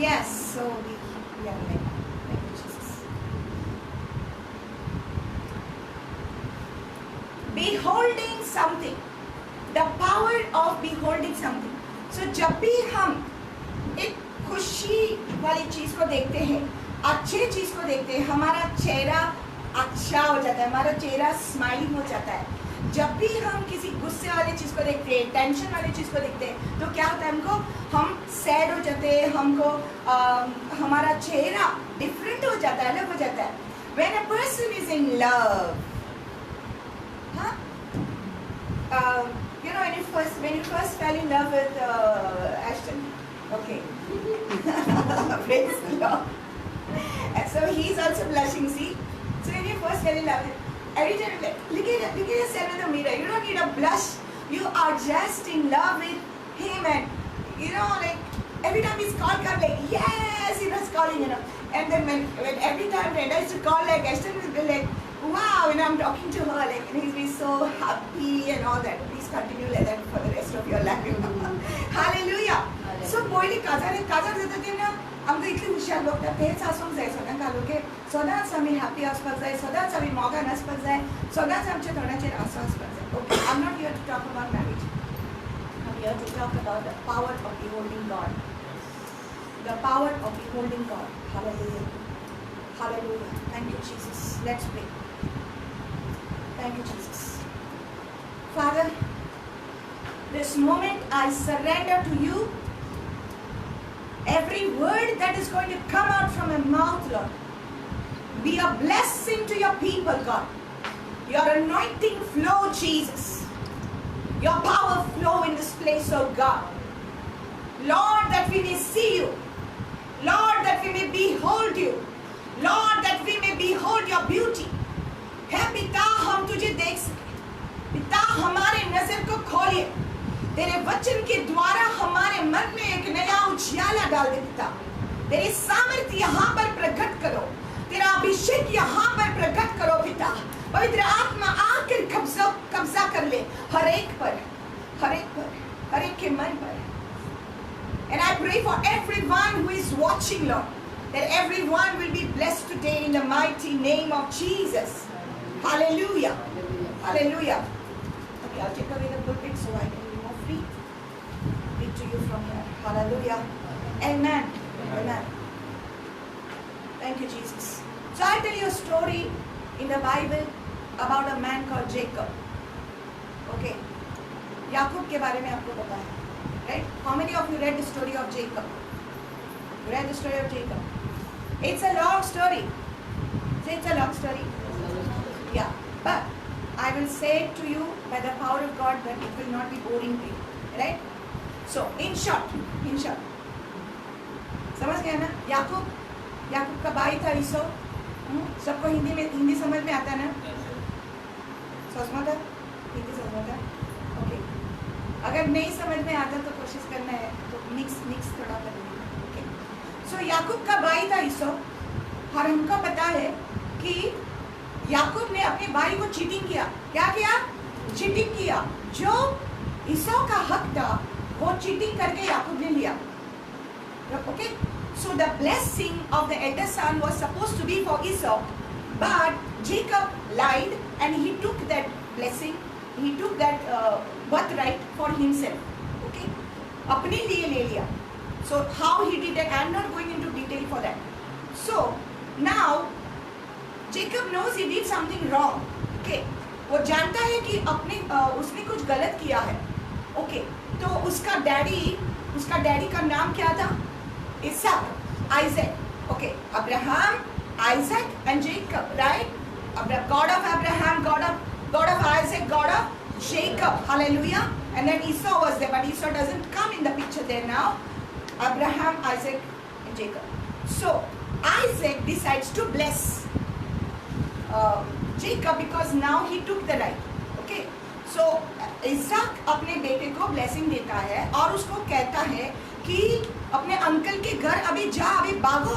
Yes, so we are like, thank you, Jesus. Beholding something, the power of beholding something. So जब भी हम एक खुशी वाली चीज को देखते हैं, अच्छी चीज को देखते हैं, हमारा चेहरा अच्छा हो जाता है, हमारा चेहरा स्माइलिंग हो जाता है. जब भी हम किसी गुस्से वाली चीज को देखते हैं, टेंशन वाली चीज को देखते हैं, तो क्या होता है, हमको हम सैड हो जाते हैं, हमको हमारा चेहरा डिफरेंट हो जाता है, अलग हो जाता है. When a person is in love, huh? You know, when you first fell in love with Ashton, okay. Praise the Lord. And so he's also blushing, see. So when you first fell in love with, every time you look at yourself in the mirror, you don't need a blush. You are just in love with him, and you know, like every time he's called, come like yes, he was calling, you know. And then when every time Brenda used to call, like Ashton will be like, wow, you know, I'm talking to her, like, and he'll be so happy and all that. Please continue like that for the rest of your life. Hallelujah. So पहिले काजार देतात तेन्ना आमकां इतली हुशार लोक तेच आसूंक जाय सदांच घालूंक सदांच आमी हॅपी आसपाक जाय सदांच आमी मोगान आसपाक जाय सदांच आमच्या तोंडाचेर आसू आसपाक जाय okay I am not here to talk about marriage I am here to talk about the power of beholding God the power of beholding God hallelujah hallelujah thank you Jesus let's pray thank you Jesus Father, this moment I surrender to you every word that is going to come out from my mouth, Lord. Be a blessing to your people, God. Your anointing flow, Jesus. Your power flow in this place, oh God. Lord, that we may see you. Lord, that we may behold you. Lord, that we may behold your beauty. हे पिता हम तुझे देख सके पिता हमारे नजर को खोलिए तेरे वचन के द्वारा हमारे मन में एक नया उजियाला डाल दे पिता तेरी सामर्थ्य यहाँ पर प्रकट करो तेरा अभिषेक यहाँ पर प्रकट करो पिता पवित्र आत्मा आकर कब्जा कर ले हर एक पर हर एक के मन पर and I pray for everyone who is watching Lord that everyone will be blessed today in the mighty name of Jesus. Hallelujah. Hallelujah. Okay, I'll take away the pulpit so I can be more free. Speak to you from here. Hallelujah. Amen. Amen. Thank you, Jesus. So I'll tell you a story in the Bible about a man called Jacob. Okay. याकूब के बारे में आपको पता है. Right? How many of you read the story of Jacob? You read the story of Jacob? It's a long story. Say it's a long story. Yeah. But I will say to you by the power of God that it will not be boring to you. Right? So, in short, समझ गए ना? याकूब का भाई था ईसो. सबको हिंदी समझ में आता है ना? समझ था? हिंदी समझ था? ओके. अगर नहीं समझ में आता तो कोशिश करना है तो मिक्स थोड़ा करना है. ओके. सो याकूब का भाई था ईसो. और हमको पता है कि याकूब ने अपने भाई को चीटिंग किया. क्या किया? चीटिंग किया. जो ईसो का हक था वो चीटिंग करके याकूब ने लिया. Okay. So the blessing of the elder son was supposed to be for Esau, but Jacob lied and he took that blessing. He took that birthright for himself. Okay. अपने लिए ले लिया. So how he did that, I am not going into detail for that. So now Jacob knows he did something wrong. Okay. वो जानता है कि उसने कुछ गलत किया है. Okay. तो उसका डैडी का नाम क्या था? Isaac, Isaac. Okay. Abraham, Isaac and Jacob, right? God of Abraham, God of Isaac, God of Jacob. Hallelujah. And then Esau was there, but Esau doesn't come in the picture there now. Abraham, Isaac and Jacob. So Isaac decides to bless Jacob because now he took the right. Okay. So Isaac अपने बेटे को blessing देता है और उसको कहता है कि अपने अंकल के घर अभी भागो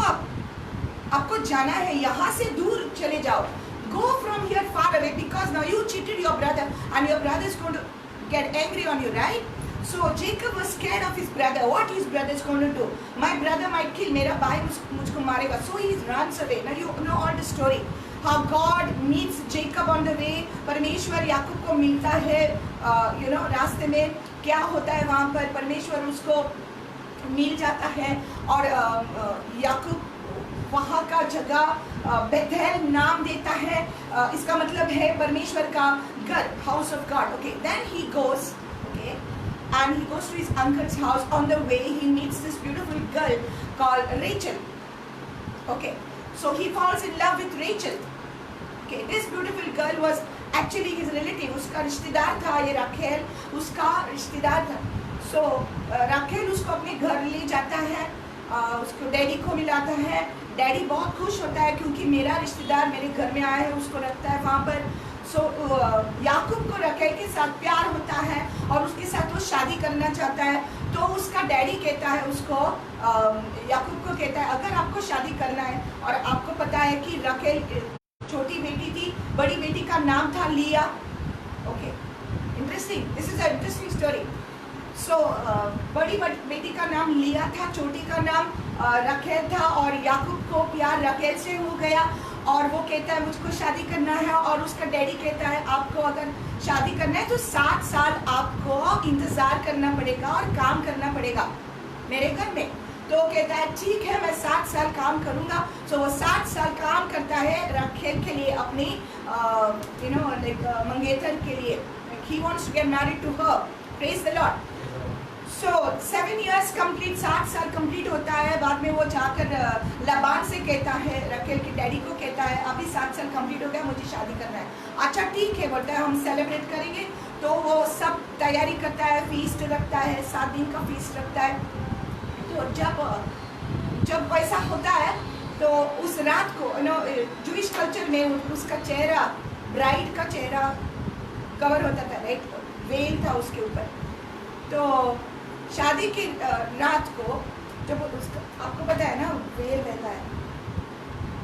आपको जाना है, यहाँ से दूर चले जाओ. Go from here far away because now you cheated your brother and your brother is going to get angry on you, right? So Jacob was scared of his brother. What his brother is going to do? My brother might kill. मेरा भाई मुझको मारेगा. So he runs away. Now you know all the story. How God meets Jacob on the way. परमेश्वर याकूब को मिलता है. रास्ते में क्या होता है वहाँ पर? परमेश्वर उसको मिल जाता है और याकूब वहाँ का जगह बेथेल नाम देता है. इसका मतलब है परमेश्वर का घर, house of God. Okay, then he goes, okay, and he goes to his uncle's house. On the way he meets this beautiful girl called Rachel. Okay, so he falls in love with Rachel. Okay, this beautiful girl was actually his relative. उसका रिश्तेदार था ये राखेल, उसका रिश्तेदार था. So राखेल उसको अपने घर ले जाता है, उसको डैडी को मिलाता है. डैडी बहुत खुश होता है क्योंकि मेरा रिश्तेदार मेरे घर में आया है, उसको रखता है वहाँ पर. सो याकूब को राखेल के साथ प्यार होता है और उसके साथ वो शादी करना चाहता है. तो उसका डैडी कहता है उसको, याकूब को कहता है, अगर आपको शादी करना है, और आपको पता है कि राखेल छोटी बेटी थी, बड़ी बेटी का नाम था लिया. Okay, interesting, this is a interesting story. So बड़ी बेटी का नाम लिया था, छोटी का नाम राखेल था. और याकूब को प्यार राखेल से हो गया और वो कहता है मुझको शादी करना है. और उसका डैडी कहता है आपको अगर शादी करना है तो 7 साल आपको इंतज़ार करना पड़ेगा और काम करना पड़ेगा मेरे घर में. तो कहता है ठीक है, मैं 7 साल काम करूँगा. सो वो 7 साल काम करता है राखेल के लिए, अपनी मंगेतर के लिए. He wants to get married to her. Praise the Lord. So 7 years complete, 7 साल कंप्लीट होता है. बाद में वो जाकर लाबान से कहता है, राखेल के डैडी को कहता है अभी 7 साल कंप्लीट हो गया, मुझे शादी करना है. अच्छा ठीक है बोलता है, हम सेलिब्रेट करेंगे. तो वो सब तैयारी करता है, फीस्ट रखता है, 7 दिन का फीस्ट रखता है. तो जब वैसा होता है तो उस रात को जूइश कल्चर में उसका चेहरा, ब्राइड का चेहरा कवर होता था, राइट, वेल था उसके ऊपर. तो शादी की रात को जब उसका, आपको पता है ना, वेल रहता है.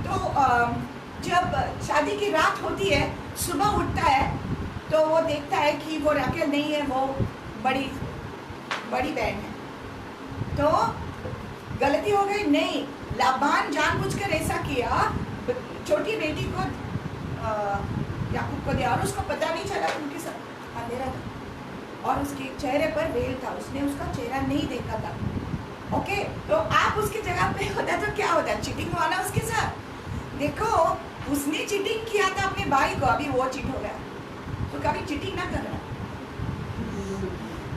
तो जब शादी की रात होती है, सुबह उठता है तो वो देखता है कि वो राखेल नहीं है, वो बड़ी बहन है. तो गलती हो गई. नहीं, लाबान जानबूझकर ऐसा किया, छोटी बेटी को याकूब को दिया और उसको पता नहीं चला, उनके साथ अंधेरा था और उसके चेहरे पर वेल था, उसने उसका चेहरा नहीं देखा था. ओके, तो आप उसकी जगह पे होता तो क्या होता? चीटिंग वाला उसके साथ. देखो, उसने चीटिंग किया था अपने भाई को, अभी वो चीट हो गया. तो कभी चीटिंग ना करना,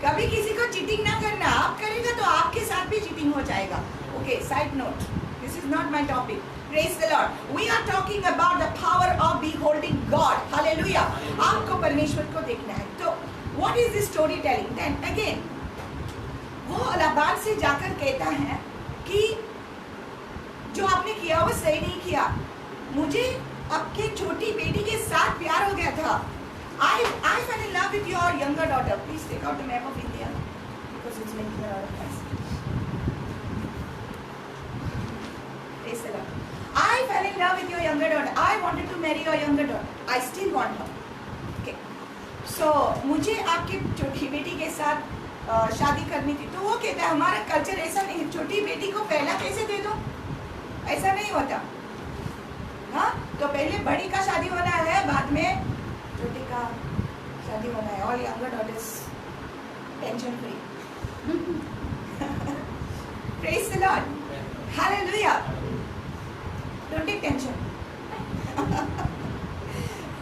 कभी किसी को चीटिंग ना करना. आप करेगा तो आपके साथ भी चीटिंग हो जाएगा. Okay, side note, this is not my topic. Praise the Lord. We are talking about the power of beholding God. Hallelujah. आपको परमेश्वर को देखना है. तो what is this story telling? Then again, वो लाबान से जाकर कहता है कि जो आपने किया वो सही नहीं किया. मुझे आपके छोटी बेटी के साथ प्यार हो गया था. I fell in love with your younger daughter. Please take out the map of India because it's making a lot of noise. Praise the Lord. I fell in love with your younger daughter. I wanted to marry your younger daughter. I still want her. Okay. So मुझे आपकी छोटी बेटी के साथ शादी करनी थी. तो वो कहता है हमारा कल्चर ऐसा नहीं है, छोटी बेटी को पहला कैसे दे दो, ऐसा नहीं होता. हाँ, तो पहले बड़ी का शादी होना है, बाद में छोटी का शादी होना है. All younger daughters tension free. Praise the Lord. Hallelujah. Don't take tension.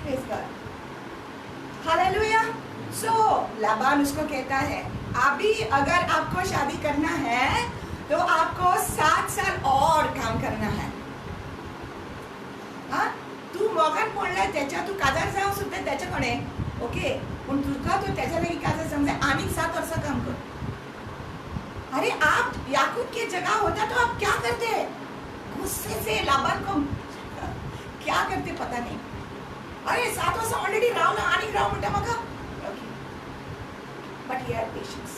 Praise God. Hallelujah. So Laban उसको कहता है अभी अगर आपको शादी करना है तो आपको 7 साल और काम करना है. हाँ, तू मोगन पडलाय त्याच्या, तू काजार जाऊ सुद्धा त्याच्याकडे. ओके, पण तुझा तो त्याच्या लगी काजार समजा आणि 7 वर्ष काम कर. अरे आप याकूब की जगह होता तो आप क्या करते? गुस्से से लाबान को क्या करते पता नहीं. अरे 7 वर्ष ऑलरेडी रावला आणि राव म्हणता मग. But he had patience.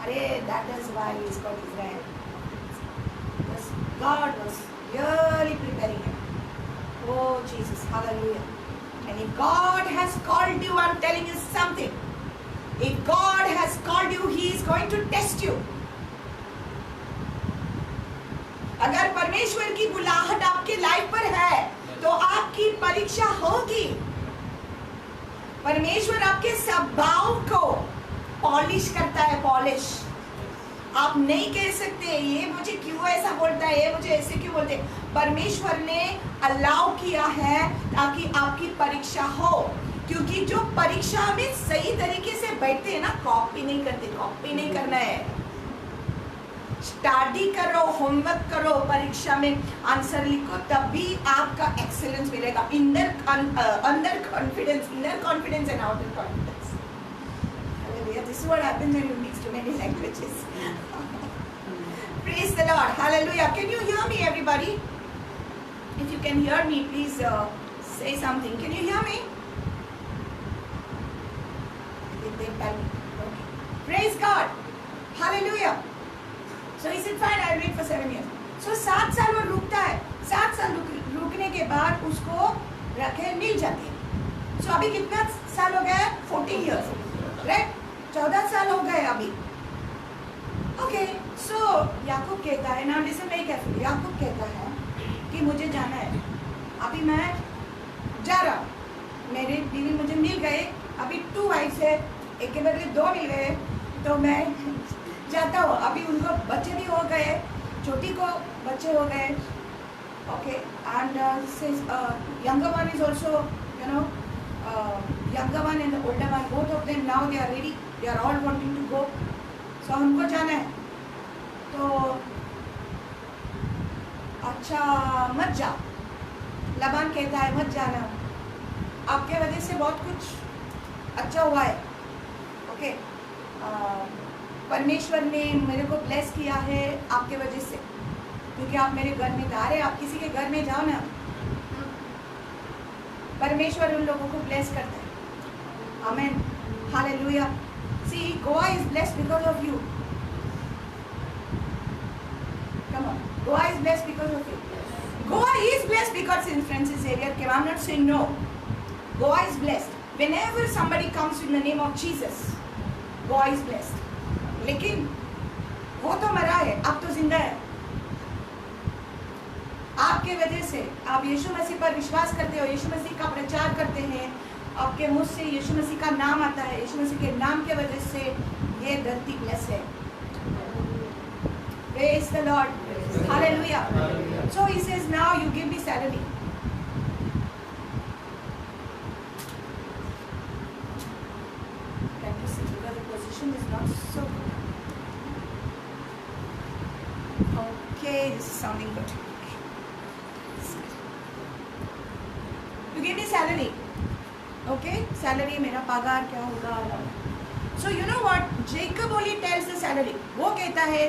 अरे that is why he is called Israel. Because God was really preparing him. Oh Jesus, hallelujah. And if God has called you, I'm telling you something. If God has called you, He is going to test you. अगर परमेश्वर की बुलाहट आपके life पर है तो आपकी परीक्षा होगी। परमेश्वर आपके स्वभाव को पॉलिश करता है, पॉलिश। आप नहीं कह सकते ये मुझे क्यों ऐसा बोलता है, ये मुझे ऐसे क्यों बोलते। परमेश्वर ने अलाउ किया है ताकि आपकी परीक्षा हो, क्योंकि जो परीक्षा में सही तरीके से बैठते हैं ना, कॉपी नहीं करते। कॉपी नहीं करना है, स्टडी करो, होमवर्क करो, परीक्षा में आंसर लिखो, तभी आपका एक्सेलेंस मिलेगा। अंदर confidence and outer confidence. This is what happens when you mix too many languages. Praise the Lord. Hallelujah. Can you hear me, everybody? If you can hear me, please say something. Can you hear me? Okay. Praise God. Hallelujah. So he said, fine, I'll wait for 7 years. So 7 साल वो रुकता है। 7 साल रुकने के बाद उसको रखेल मिल जाती है। So अभी कितना साल हो गया है? 14 years. Right? 14 साल हो गए अभी। ओके, सो याकूब कहता है, नाउ लिसन वेरी केयरफुली। याकूब कहता है कि मुझे जाना है, अभी मैं जा रहा हूँ। मेरे बीवी मुझे मिल गए, अभी 2 वाइफ्स है, एक के बदले 2 मिल गए, तो मैं जाता हूँ। अभी उनको बच्चे भी हो गए, छोटी को बच्चे हो गए। Okay, and younger one is also, younger one and the older one, both of them now they are ready, they are all wanting to go. So हमको जाना है। तो अच्छा मत जाओ, लबान कहता है मत जाना, आपके वजह से बहुत कुछ अच्छा हुआ है। ओके, परमेश्वर ने मेरे को ब्लेस किया है आपके वजह से, क्योंकि आप मेरे घर में जा रहे हैं। आप किसी के घर में जाओ ना, परमेश्वर उन लोगों को ब्लेस करता है। Amen, hallelujah. See, Goa is blessed because of you. Come on, Goa is blessed because of you. Goa is blessed because in Francis Xavier came. I'm not saying no. Goa is blessed. Whenever somebody comes in the name of Jesus, Goa is blessed. लेकिन वो तो मरा है, अब तो जिंदा है। आपके वजह से आप यीशु मसीह पर विश्वास करते हो, यीशु मसीह का प्रचार करते हैं, आपके मुंह से यीशु मसीह का नाम आता है, यीशु मसीह के नाम के वजह से ये धरती ब्लेस है। Praise the Lord. Hallelujah. So he says, now you give me salary. Can you see, because the position is not so good. Okay, this is sounding good. You give me salary. Okay, salary, मेरा पगार क्या होगा। So you know what? Jacob only tells the salary. वो कहता है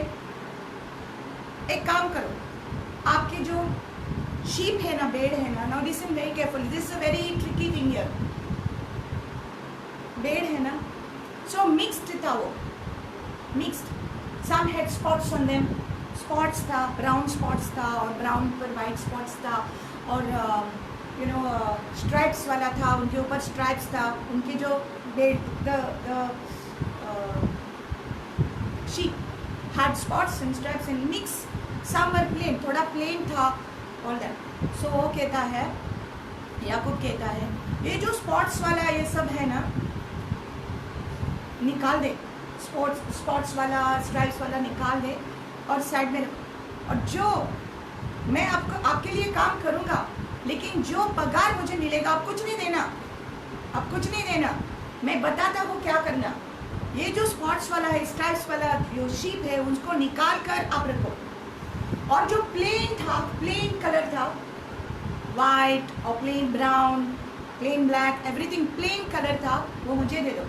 एक काम करो, आपके जो sheep है ना, भेड़ है ना, now listen very carefully. This is a very tricky thing here. भेड़ है ना, so mixed था वो, mixed. Some had spots on them. Spots था, brown spots था, और brown पर white spots था, और स्ट्राइप्स वाला था, उनके ऊपर स्ट्राइप्स था। उनके जो sheep had spots and stripes and mix. Some were plain, थोड़ा plain था, all that. So वो कहता है, याकूब कहता है, ये जो स्पॉट्स वाला ये सब है ना, निकाल दे। स्पॉट्स वाला, स्ट्राइप्स वाला निकाल दे और साइड में रखो। और जो मैं आपके लिए काम करूँगा, लेकिन जो पगार मुझे मिलेगा, आप कुछ नहीं देना, आप कुछ नहीं देना, मैं बताता हूँ क्या करना। ये जो स्पॉट्स वाला है, स्ट्राइप्स वाला जो शीप है, उसको निकाल कर आप रखो। और जो प्लेन था, प्लेन कलर था, वाइट और plain brown, plain black, everything plain colour था, वो मुझे दे दो।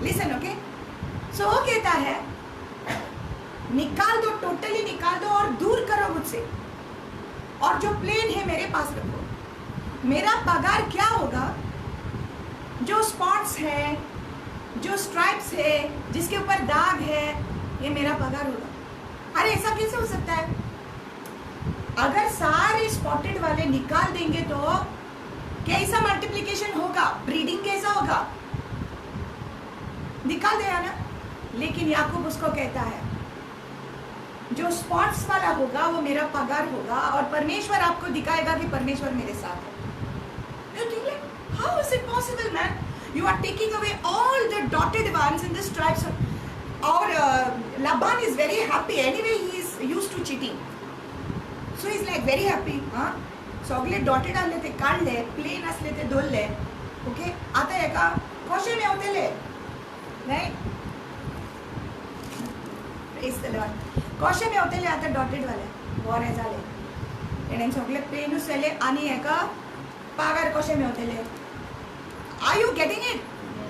Listen, okay. सो वो कहता है निकाल दो, टोटली निकाल दो और दूर करो मुझसे, और जो प्लेन है मेरे पास रखो। मेरा पगार क्या होगा? जो स्पॉट्स है, जो स्ट्राइप्स है, जिसके ऊपर दाग है, ये मेरा पगार होगा। अरे ऐसा कैसे हो सकता है? अगर सारे स्पॉटेड वाले निकाल देंगे तो कैसा मल्टीप्लिकेशन होगा, ब्रीडिंग कैसा होगा? निकाल दिया ना। लेकिन याकूब उसको कहता है जो स्पॉट्स वाला होगा वो मेरा पगार होगा, और परमेश्वर आपको दिखाएगा कि परमेश्वर मेरे साथ है। You think like, how is it possible, man? You are taking away all the dotted ones in this tribes. और Laban is very happy. Anyway, he is used to cheating. So he is like very happy. हाँ, सगळे dotted आले ते काढले, plane असले ते दोलले. Okay, आता एका कशे मेवतले, नाही? Praise the Lord. कशे मेवतले आता डॉटेड वाले, बरे झाले. तेणे सगळे प्लेन उचलले आणि एका पगार कशे मेवतले. Are you getting it?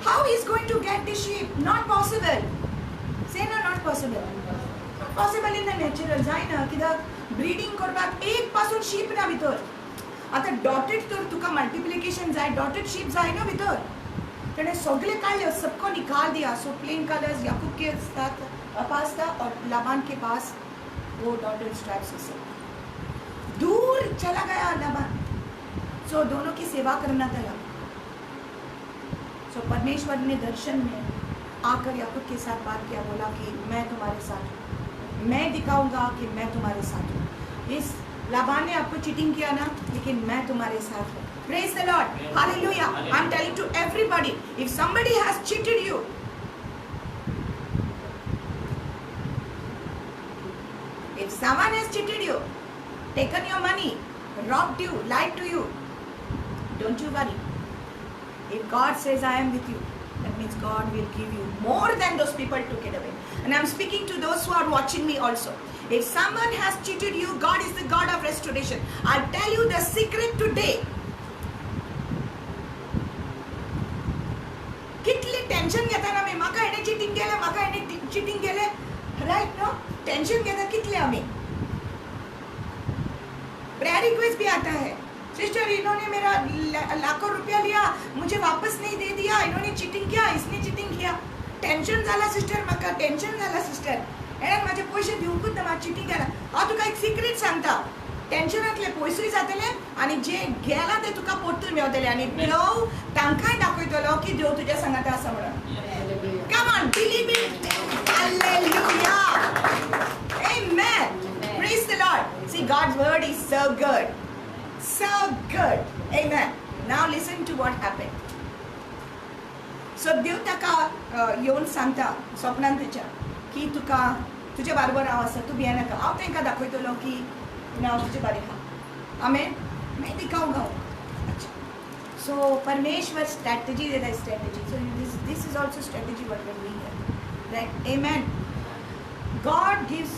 How he is going to get the sheep? Not possible. Say no, not possible. Not possible in the natural. जाय ना कित्याक ब्रीडिंग करपाक एक पासून शीप ना भितर. आता डॉटेड तर तुका मल्टिप्लिकेशन जाय, डॉटेड शीप जाय ना भितर. तेणे सगळे काढले, सबको निकाल दिया. सो प्लेन कलर्स याकूब के पास था और लाबान के पास वो डॉटेड स्ट्राइप्स से दूर चला गया लाबान. सो दोनों की सेवा करना था. सो परमेश्वर ने दर्शन में आकर याकूब के साथ बात किया, बोला कि मैं तुम्हारे साथ हूँ, मैं दिखाऊंगा कि मैं तुम्हारे साथ हूँ. इस लाबान ने आपको चीटिंग किया ना, लेकिन मैं तुम्हारे साथ हूँ. Praise the Lord. Hallelujah. I'm telling to everybody, if somebody has cheated you, if someone has cheated you, taken your money, robbed you, lied to you, don't you worry. If God says I am with you, that means God will give you more than those people took it away. And I'm speaking to those who are watching me also. If someone has cheated you, God is the God of restoration. I'll tell you the secret today. कितले tension घेता ना मी, म्हाका हेणे cheating केले, म्हाका हेणे cheating केले, right no? Tension घेता कितले आम्ही. प्रेयर रिक्वेस्ट भी आता है, सिस्टर इन्होंने मेरा लाखों रुपया लिया, मुझे वापस नहीं दे दिया, इन्होंने चीटिंग किया, इसने चीटिंग किया. टेंशन झाला सिस्टर, म्हाका टेंशन झाला सिस्टर, हेणेन माझे पैसे दिवकूच ना, म्हाका चीटिंग केला. हांव तुका एक सिक्रेट सांगता, टेंशनातले पयसूय जातले आणि जे गेला ते तुका परतून मेवतले, आणि देव तांकांय दाखयतलो की देव तुज्या सांगाता आसा म्हणून. Come on, believe it. Hallelujah. Amen. Praise the Lord. See, God's word is so good. So good. Amen. Now listen to what happened. So देव ताका येवन सांगता स्वप्नांत त्याच्या की तुका तुझे बरोबर हांव आसा, तूं भिये नाका, हांव तांकां दाखयतलो की हांव तुजे बारे आहा. आमेन. मैं दिखाऊंगा. अच्छा. So परमेश्वर स्ट्रैटेजी देता है, strategy. So this is also strategy what we are doing here. Right? Amen. God gives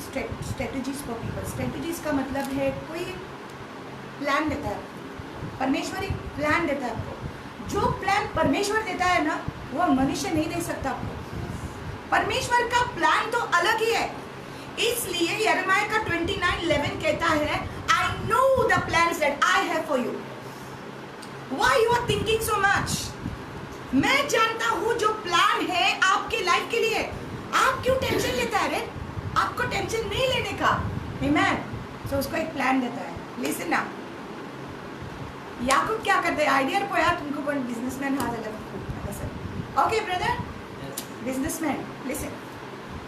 strategies for people. Strategies का मतलब है कोई प्लान देता है. परमेश्वर एक प्लान देता है आपको. जो प्लान परमेश्वर देता है ना, वो मनुष्य नहीं दे सकता आपको. परमेश्वर का प्लान तो अलग ही है. इसलिए यिर्मयाह का 29:11 कहता है, I know the plans that I have for you. Why you are thinking so much? मैं जानता हूँ जो प्लान है आपके लाइफ के लिए. आप क्यों टेंशन लेता है रे? आपको टेंशन नहीं लेने का. Amen. So उसको एक प्लान देता है. Listen now. याकूब क्या करते हैं? आइडिया पोया तुमको पण बिझनेसमॅन हा झाला. Okay brother, businessman, listen.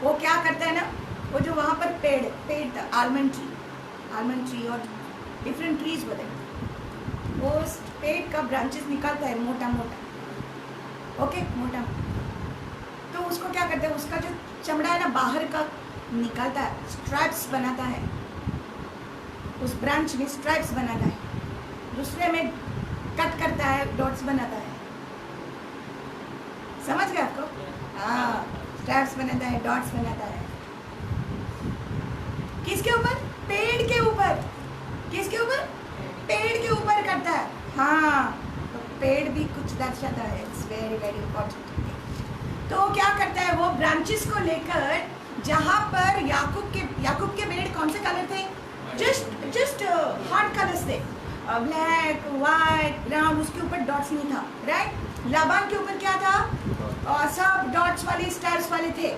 वो क्या करता है ना, वो जो वहाँ पर पेड़ था, आलमंड ट्री और डिफरेंट ट्रीज होते हैं, वो उस पेड़ का ब्रांचेस निकालता है मोटा मोटा. ओके, मोटा. तो उसको क्या करता है, उसका जो चमड़ा है ना बाहर का निकालता है, स्ट्राइप्स बनाता है. उस ब्रांच में स्ट्राइप्स बनाता है, दूसरे में कट करता है, डॉट्स बनाता है. समझ गए आपको? हाँ, स्ट्रैप्स बनाता है, डॉट्स बनाता है. किसके ऊपर? पेड़ के ऊपर. किसके ऊपर? पेड़ के ऊपर करता है. हाँ, तो पेड़ भी कुछ दर्शाता है. It's very very important. तो क्या करता है, वो ब्रांचेस को लेकर जहाँ पर याकूब के पेड़ कौन से कलर थे? जस्ट हार्ड कलर्स थे, ब्लैक, वाइट, ब्राउन. उसके ऊपर डॉट्स नहीं था. राइट? लाबान के ऊपर क्या था? सब डॉट्स वाले, स्टार्स वाले थे.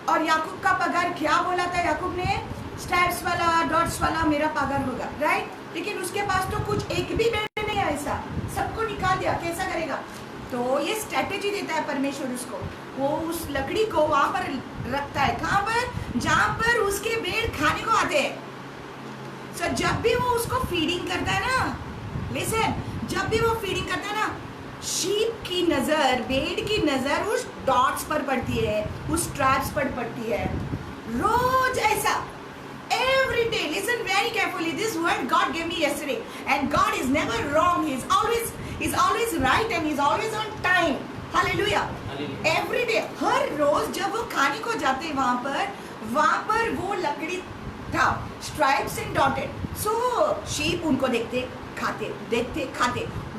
और याकूब का पगार क्या बोला था याकूब ने? स्टार्स वाला, डॉट्स वाला मेरा पगार होगा. राइट? लेकिन उसके पास तो कुछ एक भी बेटे नहीं है ऐसा. सबको निकाल दिया. कैसा करेगा? तो ये स्ट्रेटेजी देता है परमेश्वर उसको, वो उस लकड़ी को वहां पर रखता है, कहाँ पर, जहां पर उसके भेड़ खाने को आते हैं। सो जब भी वो उसको फीडिंग करता है ना, लिसन, जब भी वो फीडिंग करता है ना, शीप की नजर, भेड़ की नजर उस डॉट्स पर पड़ती है, उस ट्रैप्स पर पड़ती है, रोज ऐसा, every day. Listen very carefully, this word God gave me yesterday, and God is never wrong, he's always right and he's always on time. Hallelujah. Every day, हर रोज जब वो खाने को जाते वहां पर वो लकड़ी था, stripes and dotted. So sheep उनको देखते खाते,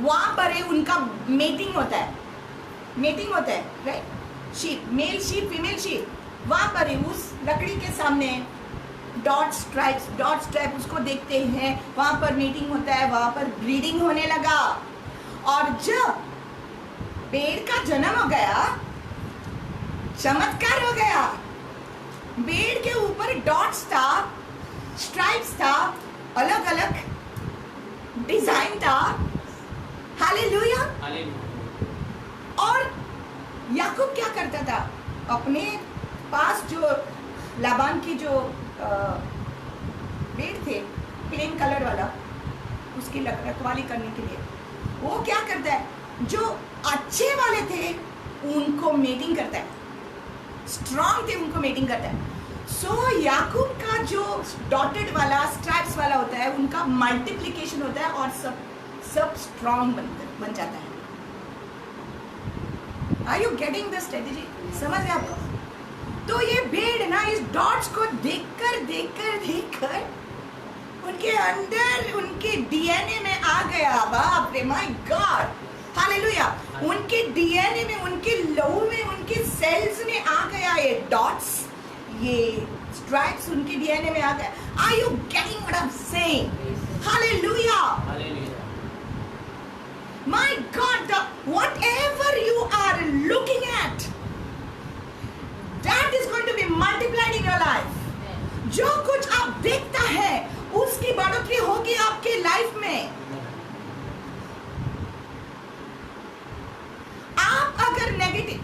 वहां पर है उनका मेटिंग होता है, right, sheep, male sheep, female sheep, वहां पर है उस लकड़ी के सामने डॉट स्ट्राइप उसको देखते हैं, वहां पर मीटिंग होता है, वहां पर ब्रीडिंग होने लगा। और जब भेड़ का जन्म हो गया, चमत्कार हो गया, भेड़ के ऊपर डॉट्स था, स्ट्राइप्स था, अलग अलग डिजाइन था। हालेलुया। और याकूब क्या करता था, अपने पास जो लाबान की जो भेड़ थे प्लेन कलर वाला, उसकी रखवाली करने के लिए वो क्या करता है, जो अच्छे वाले थे उनको मेटिंग करता है, स्ट्रांग थे उनको मेटिंग करता है। सो याकूब का जो डॉटेड वाला, स्ट्रैप्स वाला होता है, उनका मल्टीप्लिकेशन होता है और सब स्ट्रांग बन जाता है। Are you getting the strategy? समझ रहे आपको? तो ये भेड़ ना इस डॉट्स को देखकर उनके अंदर, उनके डीएनए में आ गया। बाप रे, माय गॉड, हालेलुया। उनके डीएनए में, उनके लहू में, उनके सेल्स में आ गया ये डॉट्स, ये स्ट्राइप्स उनके डीएनए में आ गया। Are you getting what I am saying? Hallelujah, my God, whatever you are looking at, that is going to be multiplied in your life. जो कुछ आप देखता है उसकी बढ़ोतरी होगी आपके लाइफ में। आप अगर नेगेटिव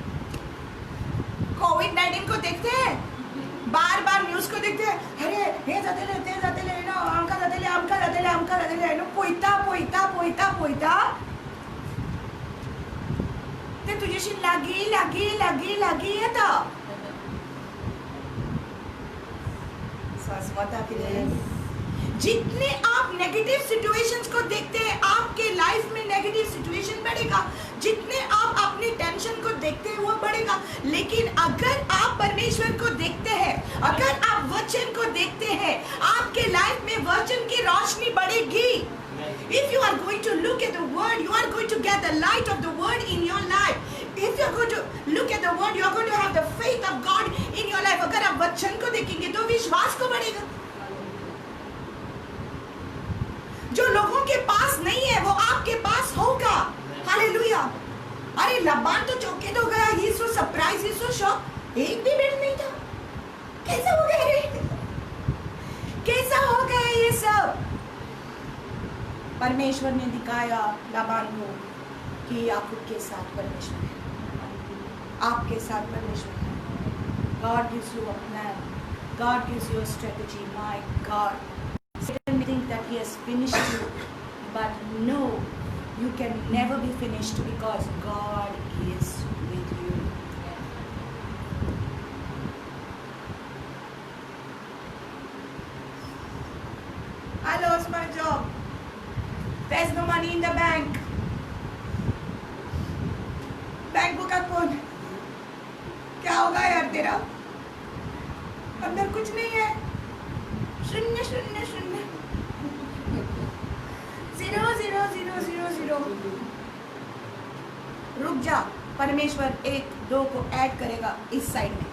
कोविड-19 को देखते हैं, बार न्यूज को देखते हैं, अरे हे जाते ना, आमका जाते ना, पोइता ते तुझ्याशी लागी येता जितने आप नेगेटिव सिचुएशंस को देखते हैं, आपके लाइफ में नेगेटिव सिचुएशन बढ़ेगा। जितने आप अपनी टेंशन को देखते हैं वो बढ़ेगा। लेकिन अगर आप परमेश्वर को देखते हैं, अगर आप वचन को देखते हैं, आपके लाइफ में वचन की रोशनी बढ़ेगी। If you are going to look at the word, you are going to get the light of the word in your life. If you are going to look at the word, you are going to have the faith of God in your life. अगर आप वचन को देखेंगे तो विश्वास को बढ़ेगा। जो लोगों के पास नहीं है वो आपके पास होगा। हालेलुया। अरे लाबान तो चौंकित हो गया, he is so surprised, he is so shocked, एक भी भेड़ नहीं था, कैसा हो गया रे? कैसा हो गया ये सब? परमेश्वर ने दिखाया लाबान को कि याकूब के साथ परमेश्वर है, आपके साथ परमेश्वर है। God gives you a plan, God gives you a strategy. My God, Satan may think that he has finished you, but no, you can never be finished because God is with you. I lost my job. There's no money in the bank. Bank book कौन? क्या होगा यार तेरा? अंदर कुछ नहीं है, शून्य शून्य शून्य, 0 0 0 0 0। रुक जा, परमेश्वर 1 2 को ऐड करेगा इस साइड में,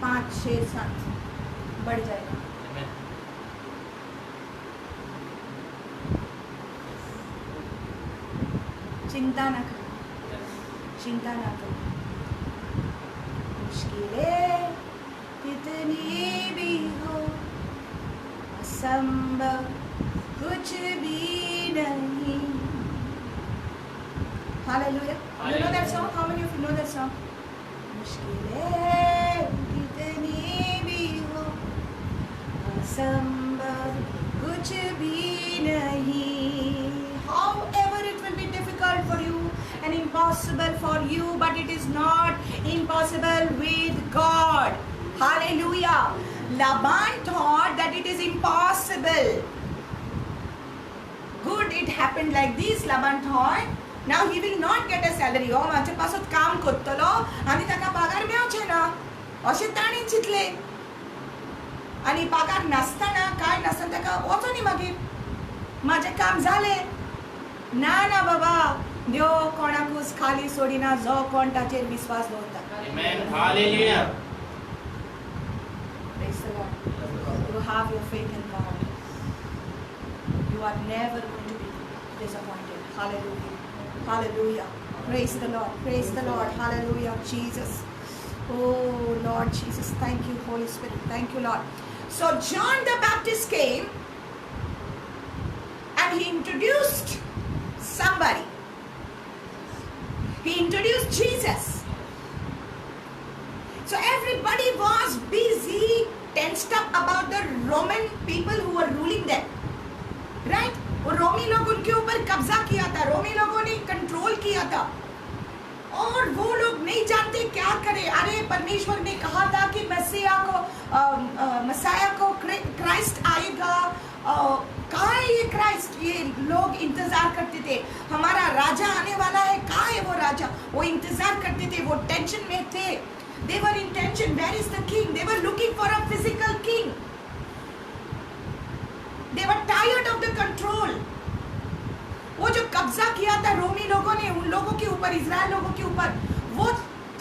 5 6 7 बढ़ जाएगा। चिंता ना करो, मुश्किलें कितनी भी हो, असंभव कुछ भी नहीं। Hallelujah. You know that song? How many of you know that song? मुश्किलें कितनी भी हो, असंभव कुछ भी नहीं. However it will be difficult for you and impossible for you, but it is not impossible with God. Hallelujah. Laban thought that it is impossible. Good, it happened like this. Laban thought, now he will not get a salary. Oh, माझ्या पासत काम करतलो आणि ताका पगार मेळचे ना अशें ताणी चिंतले. आणि पगार नासतना काय नासतना ताका वचो न्ही मागीर माझे काम जाले. ना ना बाबा, देव कोणाकूच खाली सोडिना जो कोण ताचेर विश्वास दवरता. Amen. Hallelujah. Praise the Lord. You have your faith in God. You are never going to be disappointed. Hallelujah. Hallelujah. Praise the Lord. Praise the Lord. Hallelujah. Jesus. Oh Lord Jesus. Thank you, Holy Spirit. Thank you, Lord. So John the Baptist came and he introduced somebody. He introduced Jesus. So everybody was busy, tensed up about the Roman people who were ruling them. Right? वो रोमी लोग उनके ऊपर कब्जा किया था, रोमी लोगों ने control किया था और वो लोग नहीं जानते क्या करें. अरे परमेश्वर ने कहा था कि मसाया को क्राइस्ट आएगा. कहाँ है ये क्राइस्ट? ये लोग इंतजार करते थे. हमारा राजा आने वाला है, कहाँ है वो राजा? वो इंतजार करते थे, वो टेंशन में थे. They were in tension. Where is the king? They were looking for a physical king. They were tired of the control. वो जो कब्जा किया था रोमी लोगों ने उन लोगों के ऊपर, इजराइल लोगों के ऊपर, वो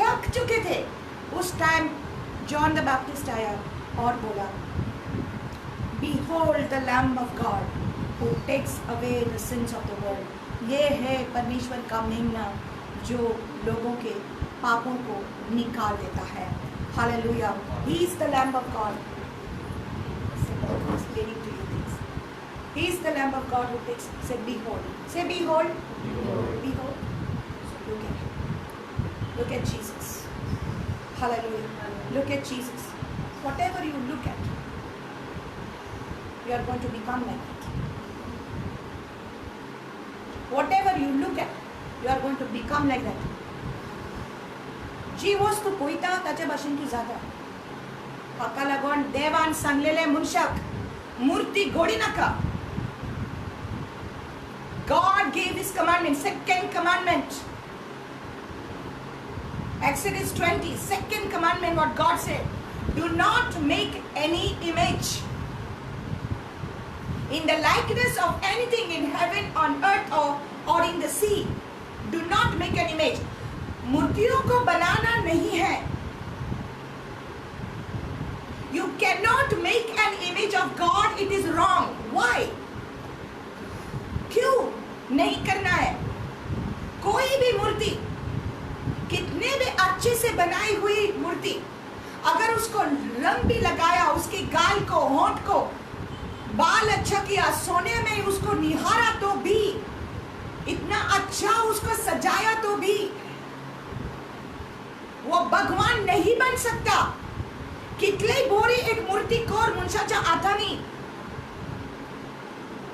थक चुके थे. उस टाइम जॉन द बैप्टिस्ट आया और बोला, Behold the Lamb of God who takes away the sins of the world. ये है परमेश्वर का मेमना जो लोगों के पापों को निकाल देता है. Hallelujah. He is the Lamb of God. Explaining to you things. He is the Lamb of God who takes. Say, behold. Say, behold. Behold. Behold. Look at him. Look at Jesus. Hallelujah. Look at Jesus. Whatever you look at, you are going to become like it. Whatever you look at, you are going to become like that. जी वस्तू पळयता ताचे भाशेन तूं जाता. हाका लागून देवान सांगलेले मनशाक मूर्ती घोडी नाका. God gave his commandment, second commandment. Exodus 20, second commandment, what God said. Do not make any image in the likeness of anything in heaven, on earth or in the sea. Do not make an image. मूर्तियों को बनाना नहीं है. You cannot make an image of God. It is wrong. Why? क्यों नहीं करना है? कोई भी मूर्ति, कितने भी अच्छे से बनाई हुई मूर्ति, अगर उसको रंग भी लगाया, उसके गाल को, होंठ को, बाल अच्छा किया, सोने में उसको निहारा तो भी, इतना अच्छा उसको सजाया तो भी, वो भगवान नहीं बन सकता. कितले बोरी एक मूर्ती कोर मनशाच्या हातांनी.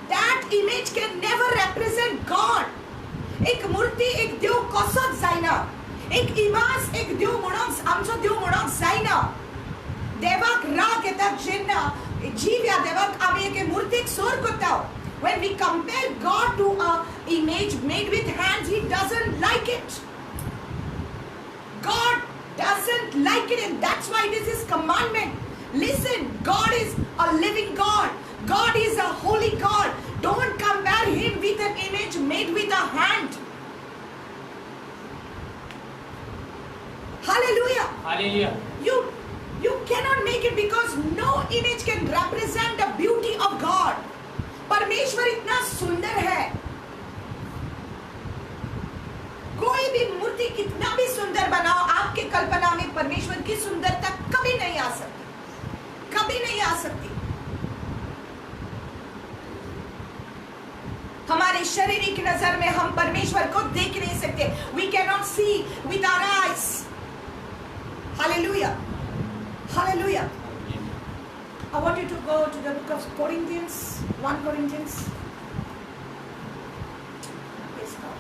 That image can never represent God. एक मूर्ती एक देव कसोच जायना. एक इमाज एक देव म्हणून आमचो देव म्हणून जायना. देवाक राग येता जेन्ना जीव या देवाक आमी एक मूर्तीक सोर करता. When we compare God to a image made with hands, he doesn't like it. God doesn't like it, and that's why this is commandment. Listen, God is a living God. God is a holy God. Don't compare him with an image made with a hand. Hallelujah. Hallelujah. You cannot make it because no image can represent the beauty of God. परमेश्वर इतना सुंदर है. कोई भी मूर्ति कितना भी सुंदर बनाओ, आपके कल्पना में परमेश्वर की सुंदरता कभी नहीं आ सकती. कभी नहीं आ सकती. हमारे शारीरिक नजर में हम परमेश्वर को देख नहीं सकते. We cannot see with our eyes. Hallelujah. Hallelujah. I want you to go to the book of Corinthians, 1 Corinthians. Yes, God.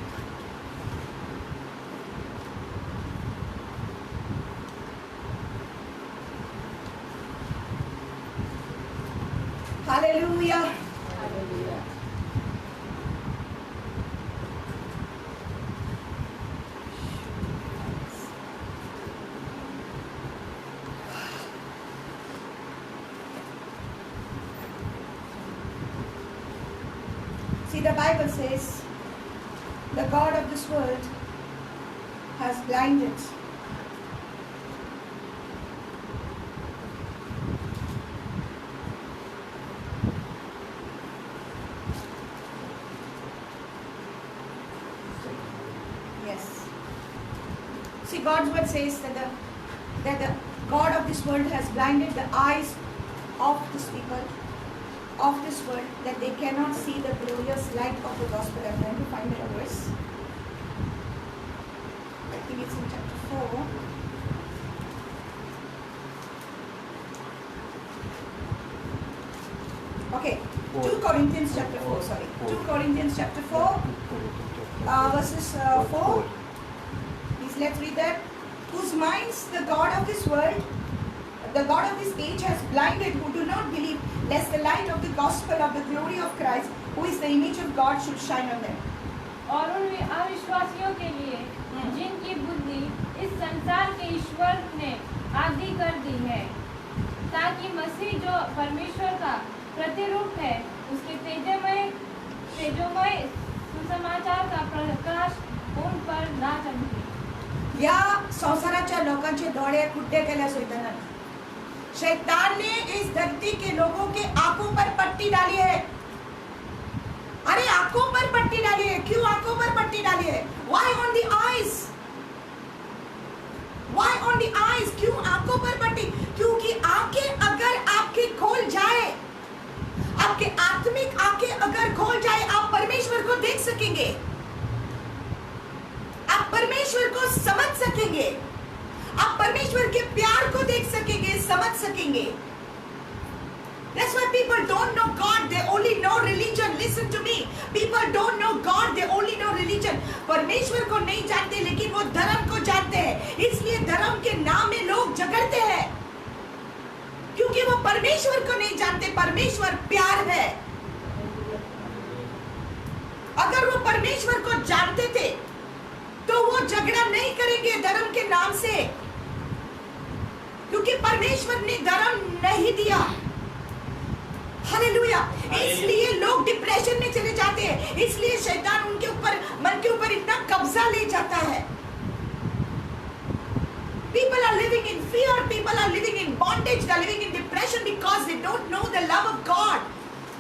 Hallelujah. Hallelujah. See, the Bible says the God of this world has blinded. Yes. See, God's word says that the God of this world has blinded the eyes of this people, of this world, that they cannot see the glorious light of the gospel. I'm trying to find that verse. I think it's in chapter 4. Okay, 2 Corinthians chapter 4, sorry. 2 Corinthians chapter 4, verses 4. Please let's read that. Whose minds the God of this world, the God of this age has blinded, who do not believe, lest the light of the gospel of the glory of Christ, who is the image of God, should shine on them. और उन अविश्वासियों के लिए जिनकी बुद्धि इस संसार के ईश्वर ने आदि कर दी है, ताकि मसीह जो परमेश्वर का प्रतिरूप है उसके तेजोमय सुसमाचार का प्रकाश उन पर ना चमके. या संसाराच्या लोकांचे डोळे कुठे केल्या सोयताना शैतान ने इस धरती के लोगों के आंखों पर पट्टी डाली है. अरे आंखों पर पट्टी डाली है. क्यों आंखों पर पट्टी डाली है? Why on the eyes? Why on the eyes? क्यों आंखों पर पट्टी? क्योंकि आंखें अगर आपकी खोल जाए, आपके आत्मिक आंखें अगर खोल जाए, आप परमेश्वर को देख सकेंगे, आप परमेश्वर को समझ सकेंगे, आप परमेश्वर के प्यार को देख सकेंगे, समझ सकेंगे. That's why people don't know God, they only know religion. Listen to me. People don't know God, they only know religion. परमेश्वर को नहीं जानते लेकिन वो धर्म को जानते हैं. इसलिए धर्म के नाम में लोग झगड़ते हैं, क्योंकि वो परमेश्वर को नहीं जानते. परमेश्वर प्यार है. अगर वो परमेश्वर को जानते थे तो वो झगड़ा नहीं करेंगे धर्म के नाम से, क्योंकि परमेश्वर ने धर्म नहीं दिया. हालेलुया. इसलिए लोग डिप्रेशन में चले जाते हैं, इसलिए शैतान उनके ऊपर, मन के ऊपर इतना कब्जा ले जाता है. People are living in fear, people are living in bondage, they are living in depression because they don't know the love of God.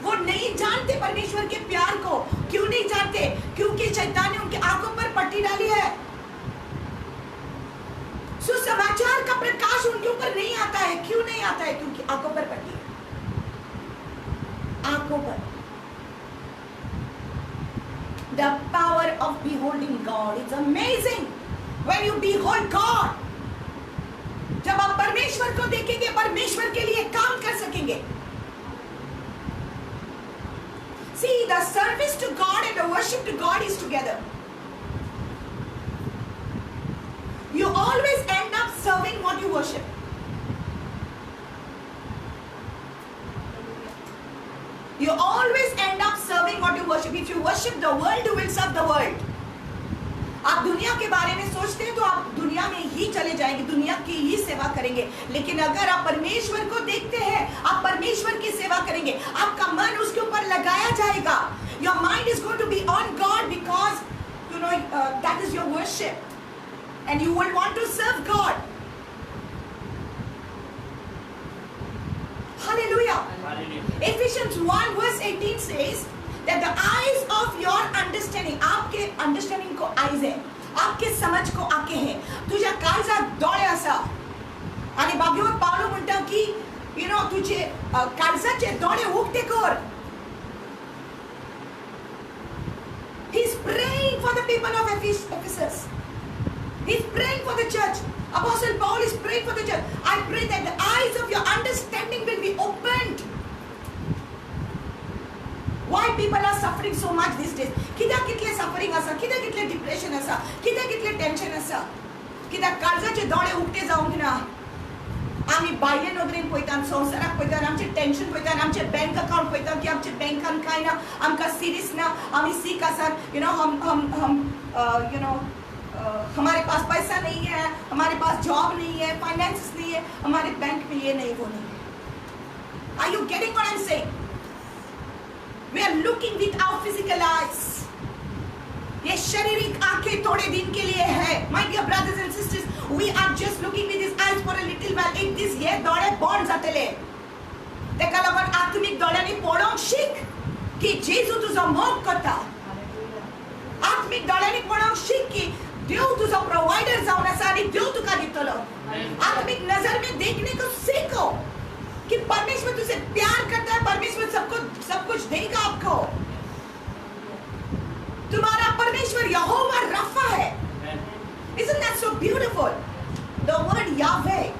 वो नहीं जानते परमेश्वर के प्यार को. क्यों नहीं जानते? क्योंकि शैतान ने उनकी आंखों पर पट्टी डाली है. सुसमाचार का प्रकाश उनके ऊपर नहीं आता है. क्यों नहीं आता है? क्योंकि आंखों पर पट्टी है. आंखों पर. The power of beholding God is amazing. When you behold God, जब आप परमेश्वर को देखेंगे, परमेश्वर के लिए काम कर सकेंगे. See, the service to God and the worship to God is together. You always end up serving what you worship. You always end up serving what you worship. If you worship the world, you will serve the world. आप दुनिया के बारे में सोचते हैं तो आप दुनिया में ही चले जाएंगे, दुनिया की ही सेवा करेंगे. लेकिन अगर आप परमेश्वर को देखते हैं, आप परमेश्वर की सेवा करेंगे, आपका मन उसके ऊपर लगाया जाएगा. Your mind is going to be on God because you know that is your worship, and you will want to serve God. Hallelujah. Ephesians 1 verse 18 says that the eyes of your understanding, आपके understanding को eyes है, आपके समझ को आंखें हैं. तुझ्या काळजात डोळे असा. आणि बाकीवर पावलो म्हणतो की तुझे काळजाचे डोळे उघडे कर. people of Ephesus. He's praying for the church. Apostle Paul is praying for the church. I pray that the eyes of your understanding will be opened. Why people are suffering so much these days? कित्याक कितले suffering आसा? कित्याक कितले depression आसा? कित्याक कितले tension आसा? कित्याक कर्जाचे दोळे उक्ते जावंक ना? आमी बाह्य नदरेन पळयतात, संवसाराक पळयतात, आमचे टेन्शन पळयतात, आमचे बँक अकाउंट पळयतात की आमचे बँकान कांय ना, आमकां सिरीस ना, आमी सीक आसात, हमारे पास पैसा नहीं है, हमारे पास जॉब नहीं है, फाइनेंस नहीं है, हमारे बैंक में ये नहीं वो नहीं है. Are you getting what I'm saying? We are looking with our physical eyes. ये शारीरिक आंखें थोड़े दिन के लिए है. My dear brothers and sisters, we are just looking with these eyes for a little while. एक दिस ये दोळे बॉन्ड जातले. तेका लागून आत्मिक दोळ्यांनी पळोवंक शिक की जेजू तुजो मोग करता. आत्मिक दोळ्यांनी पळोवंक शिक की देव तुझा प्रोवाइडर जाऊन आसा आणि देव तुका दितलो. आत्मिक नजर में देखने को सीखो कि परमेश्वर तुझसे प्यार करता है, परमेश्वर सब कुछ देगा आपको. तुम्हारा परमेश्वर यहोवा रफा है. Isn't that so beautiful? The word Yahweh,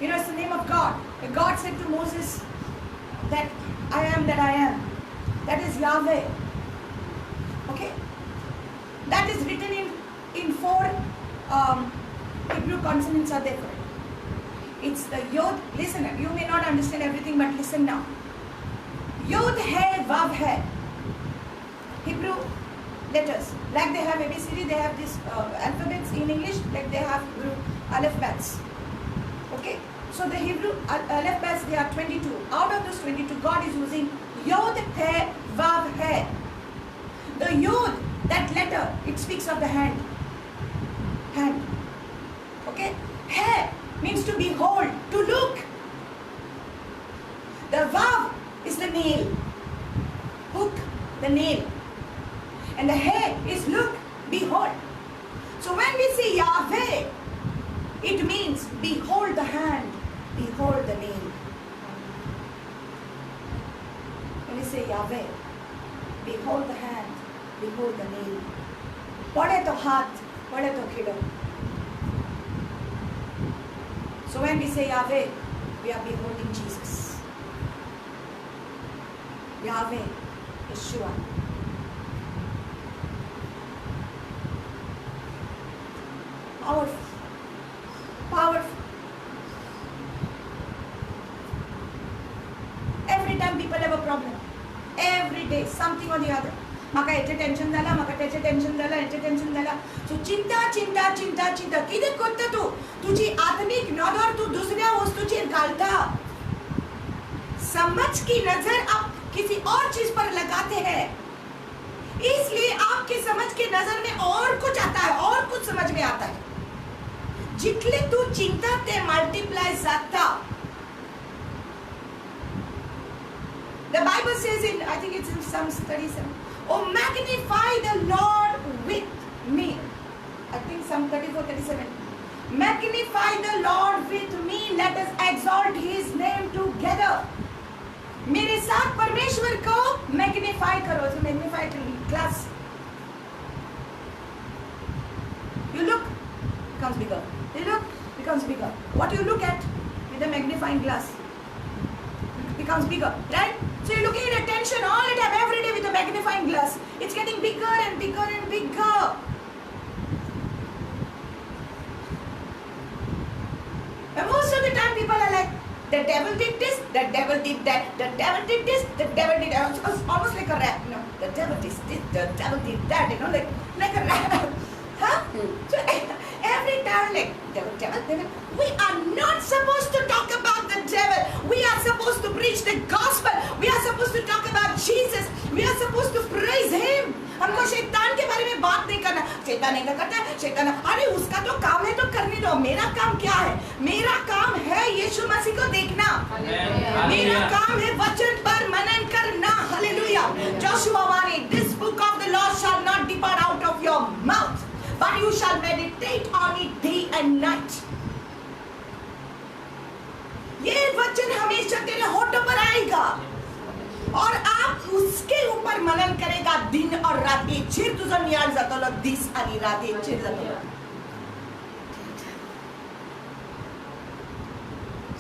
it's the name of God. God said to Moses that I am that I am. That is Yahweh. Okay? That is written in 4 Hebrew consonants are there for it. It's the Yod. Listen, you may not understand everything, but listen now. Yod hai, Vav hai. Hebrew letters. Like they have ABCD, they have these alphabets in English, like they have Hebrew alphabets. Okay? So the Hebrew alphabets, they are 22. Out of those 22, God is using Yod hai, Vav hai. The Yod, that letter, it speaks of the hand. Hand. Okay? Hai means to behold, to look. The Vav is the nail. Hook, the nail. And the Hai is look, behold. So when we say Yahweh, it means behold the hand, behold the nail. When we say Yahweh, behold the hand, behold the nail. पढ़े तो हाथ, पढ़े तो खिड़ो. So when we say Yahweh, we are beholding Jesus. Yahweh, Yeshua. Powerful. Powerful. Every time people have a problem. Every day, something or the other. म्हाका हेचे tension जाला, म्हाका तेचे टेन्शन जाला, हेचे टेन्शन जाला. सो चिंता चिंता चिंता चिंता कितें करता तूं? तुझी आत्मिक नजर तू दुसऱ्या वस्तूचेर घालता. समझ की नजर आप किसी और चीज पर लगाते हैं, इसलिए आपकी समझ की नजर में और कुछ आता है, और कुछ समझ में आता है. जितले तू चिंता ते मल्टीप्लाई जाता. The Bible says in, I think it's in Psalms 37, oh magnify the Lord with me. I think Psalm 34, 37. Magnify the Lord with me, let us exalt his name together. मेरे साथ परमेश्वर को मैग्निफाई करो. So magnify class. You look, becomes bigger. You look, becomes bigger. What you look at with a magnifying glass becomes bigger, right? So you're looking at attention all the time, every day with a magnifying glass. It's getting bigger and bigger and bigger. And most of the time people are like, the devil did this, the devil did that, the devil did this, the devil did that. It's almost like a rap, you know. The devil did this, the devil did that, you know, like a rap. Huh? So every time like, devil. We are not supposed to talk about the devil. We are supposed to preach the gospel. We are supposed to talk about Jesus. We are supposed to praise him. हमको शैतान के बारे में बात नहीं करना. शैतान नहीं करता है, शैतान, अरे उसका तो काम है तो करने दो. मेरा काम क्या है? मेरा काम है यीशु मसीह को देखना. मेरा काम है वचन पर मनन करना. Hallelujah. Joshua 1:8, this book of the law shall not depart out of your mouth, but you shall meditate on it day and night. ये वचन हमेशा तेरे होठों पर आएगा और आप उसके ऊपर त्याच्यावर मनन करेगा दिन और रात. चिर तुझं नियाळ जातो दिस आणि रात चिर जातो.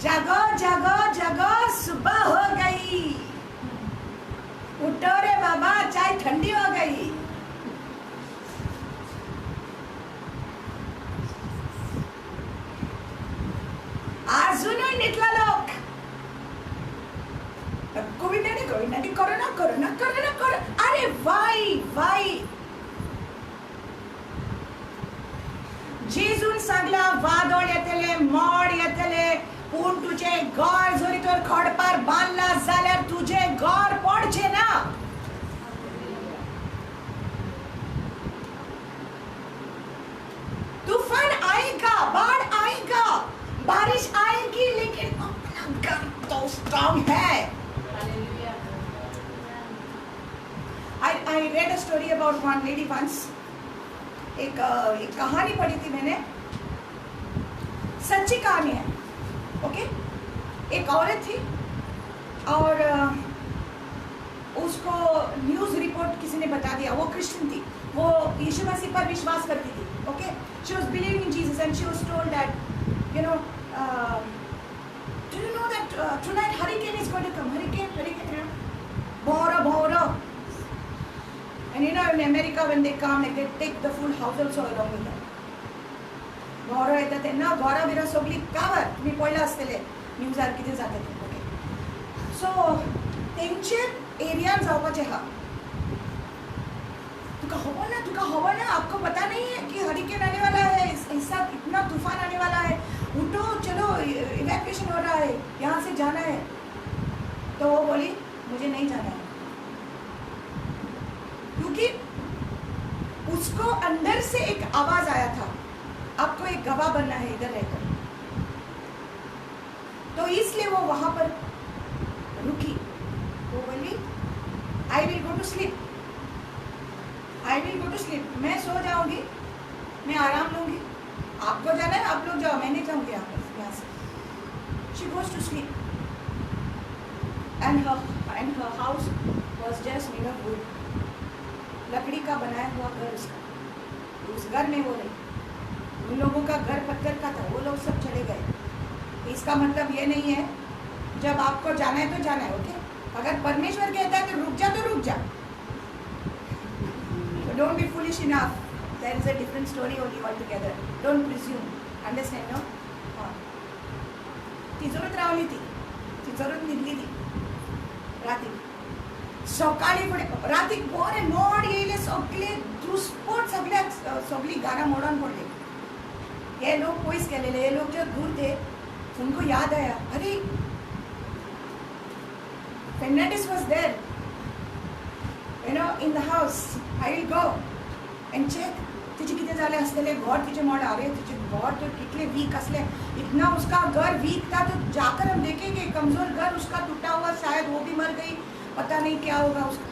जागो जागो जागो सुबह हो गई. उठो रे बाबा चाय ठंडी हो गई. अजूनही निघला लोक कोविड नाही कोरोना कोरोना कोरोना कोरोना. अरे वाई जेजून सांगला वादळ येतले मोड येतले पूण तुझे घर जरी तर खडपार बांधला जाल्यार तुझे घर पडचे ना. तूफान आएगा बाढ़ आएगा बारिश आएगी लेकिन अपना घर तो स्ट्रांग है. I read a story about one lady once. एक कहानी पढ़ी थी मैंने, सच्ची कहानी है. ओके एक औरत थी और उसको न्यूज़ रिपोर्ट किसी ने बता दिया. वो क्रिश्चियन थी, वो यीशु मसीह पर विश्वास करती थी. Okay she was believing in Jesus and she was told that you know do you know that tonight hurricane is going to come. Hurricane Bora. And you know in America when they come like they take the full house also along with them. Bora येतात त्यांना Bora बिरा सगळी कावर मी पहिला असलेले न्यूजार किती जातात. Okay so तेंचे एरियान जावपाचे हा. तुका हवा ना आपको पता नहीं है कि हरिकेन आने वाला है, ऐसा इतना तूफान आने वाला है, उठो चलो इवैक्यूएशन हो रहा है, यहाँ से जाना है. तो वो बोली मुझे नहीं जाना है क्योंकि उसको अंदर से एक आवाज आया था आपको एक गवाह बनना है इधर रहकर. तो इसलिए वो वहां पर रुकी. वो बोली I will go to sleep. मैं सो जाऊंगी, मैं आराम लूंगी. आपको जाना है आप लोग जाओ, मैं नहीं जाऊंगी यहाँ से. She goes to sleep and her house was just made of wood. लकड़ी का बनाया हुआ घर उसका. उस घर में वो रही. उन लोगों का घर पत्थर का था, वो लोग सब चले गए. इसका मतलब ये नहीं है जब आपको जाना है तो जाना है. ओके अगर परमेश्वर कहता है तो रुक जा. So don't be foolish enough. There is a different story only altogether. Don't presume. Understand, no? ती जरूरत रावली ती जरूरत निघली ती रात्री. सकाळी पुढे रात्री बरे मोड येयले सगळे दुस्फोट सगळी गारा मोडान पडले. ये लोग पयस गेलेले, ये लोग जो दूर थे उनको याद आया अरे Fernandez was there, you know, in the house. I will go and check. तिचे किती झाले असलेले घर तिचे मोड आ रहे. तिचे घर तो कितने वीक असले. इतना उसका घर वीक था तो जाकर हम देखेंगे कमजोर घर उसका टूटा हुआ, शायद वो भी मर गई, पता नहीं क्या होगा उसका.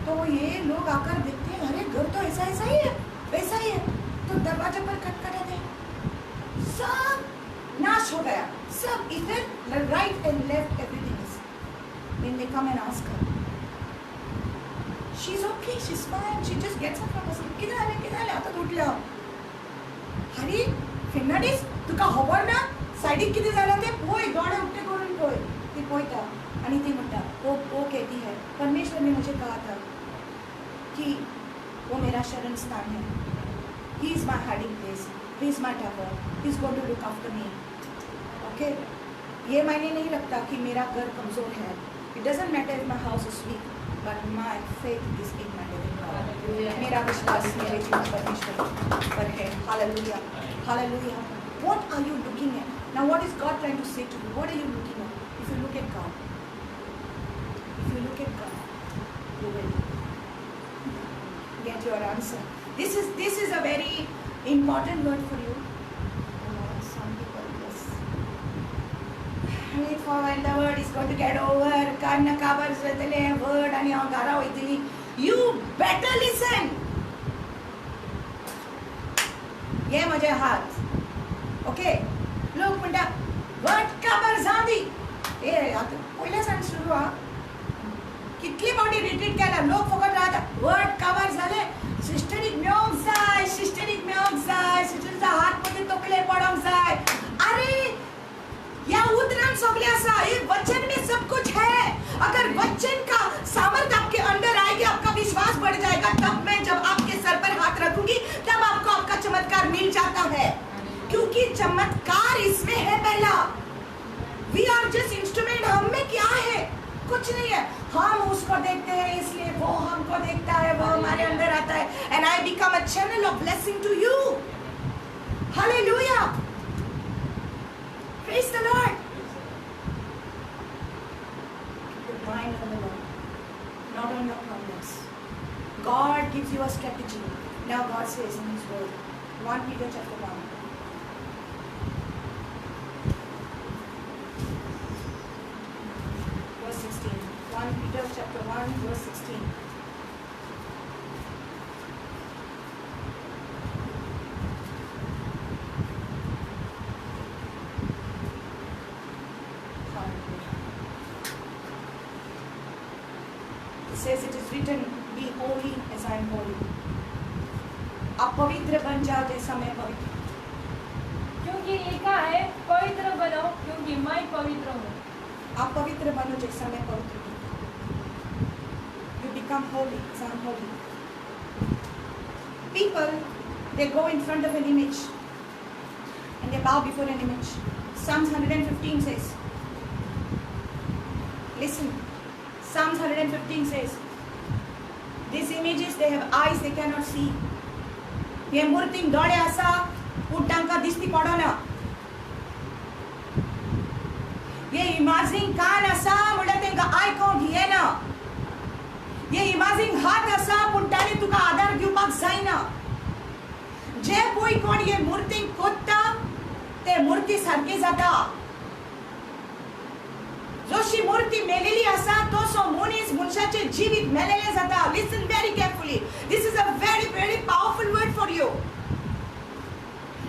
तो ये लोग आकर देखते हैं अरे घर तो ऐसा ही है वैसा ही है. तो दरवाजे पर खटखटाते हैं, सब नाश हो गया. सब इधर right and left everything is. When they come and ask her, she's okay, she's fine. She just gets up from her seat. किधर आले आता उठल्या. अरे फेर्नांडिस तुका खबर ना साइडीक किती झालं ते. पोय दोडे उठे करून पोय. ती पोयता आणि ती म्हणता वो कहती है परमेश्वर ने मुझे कहा था कि वो मेरा शरण स्थान है. He is my hiding place. He is my tower. He is going to look after me. Okay? ये मायने नहीं रखता कि मेरा घर कमजोर है. It doesn't matter if my house is weak, but my faith is in my living God. मेरा विश्वास मेरे जीवन परमेश्वर पर है. Hallelujah. Hallelujah. What are you looking at? Now what is God trying to say to you? What are you looking at? If you look at God, you will get your answer. This is a very important word for you. Some people wait for when the word is going to get over. Kanna kabar zetele word ani agara hoitili. You better listen. ये माझे हात. Okay लोक म्हणटा what काबर जांदी. ए आता पहिल्या सान सुरू हा कितली बॉडी कंप्लीट केला. लोक फकत राहता वर्ड कवर झाले. सिस्टरीक मेळोंक जाय, सिस्टरीक मेळोंक जाय, सिस्टरीचा हात मध्ये तकले पडोंक जाय. अरे या उतरान सगले आसा. ये वचन में सब कुछ है. अगर वचन का सामर्थ आपके अंदर आएगी, आपका विश्वास बढ़ जाएगा. तब मैं जब आपके सर पर हाथ रखूंगी तब आपको आपका चमत्कार मिल जाता है, क्योंकि चमत्कार इसमें है. पहला वी आर जस्ट इंस्ट्रूमेंट. हम में क्या है? कुछ नहीं है. हम उसको देखते हैं, इसलिए वो हमको देखता है, वो हमारे अंदर आता है. And I become a channel of blessing to you. Hallelujah. Praise the Lord. Mind on the Lord, not on your problems. God gives you a strategy. Now God says in His Word, 1 Peter chapter 1. Verse 16. 1 Peter chapter 1 verse 16. Says it is written, be holy as I am holy. आप पवित्र बन जाओ जैसा मैं पवित्र. क्योंकि लिखा है, पवित्र बनो क्योंकि मैं पवित्र हूँ. आप पवित्र बनो जैसा मैं पवित्र हूँ. You become holy as I am holy. People, they go in front of an image and they bow before an image. Psalms 115 says, listen. Psalms 115 says, these images, they have eyes they cannot see. ये मूर्ति डोळे आसा पूण तांकां दिसती पडना. ये imaging कान आसा म्हणल्यार तांकां आयकोंक येना. ये इमेजिंग हात आसा पूण तांणी तुका आदार दिवपाक जायना. जे पळय कोण ये मूर्ती कोत्ता ते मूर्ती सारकी जाता. जोशी मूर्ती मेलेली आसा तसो मनीस मनशाचे जीवित मेलेले जाता. Listen very carefully. This is a very, very powerful word for you.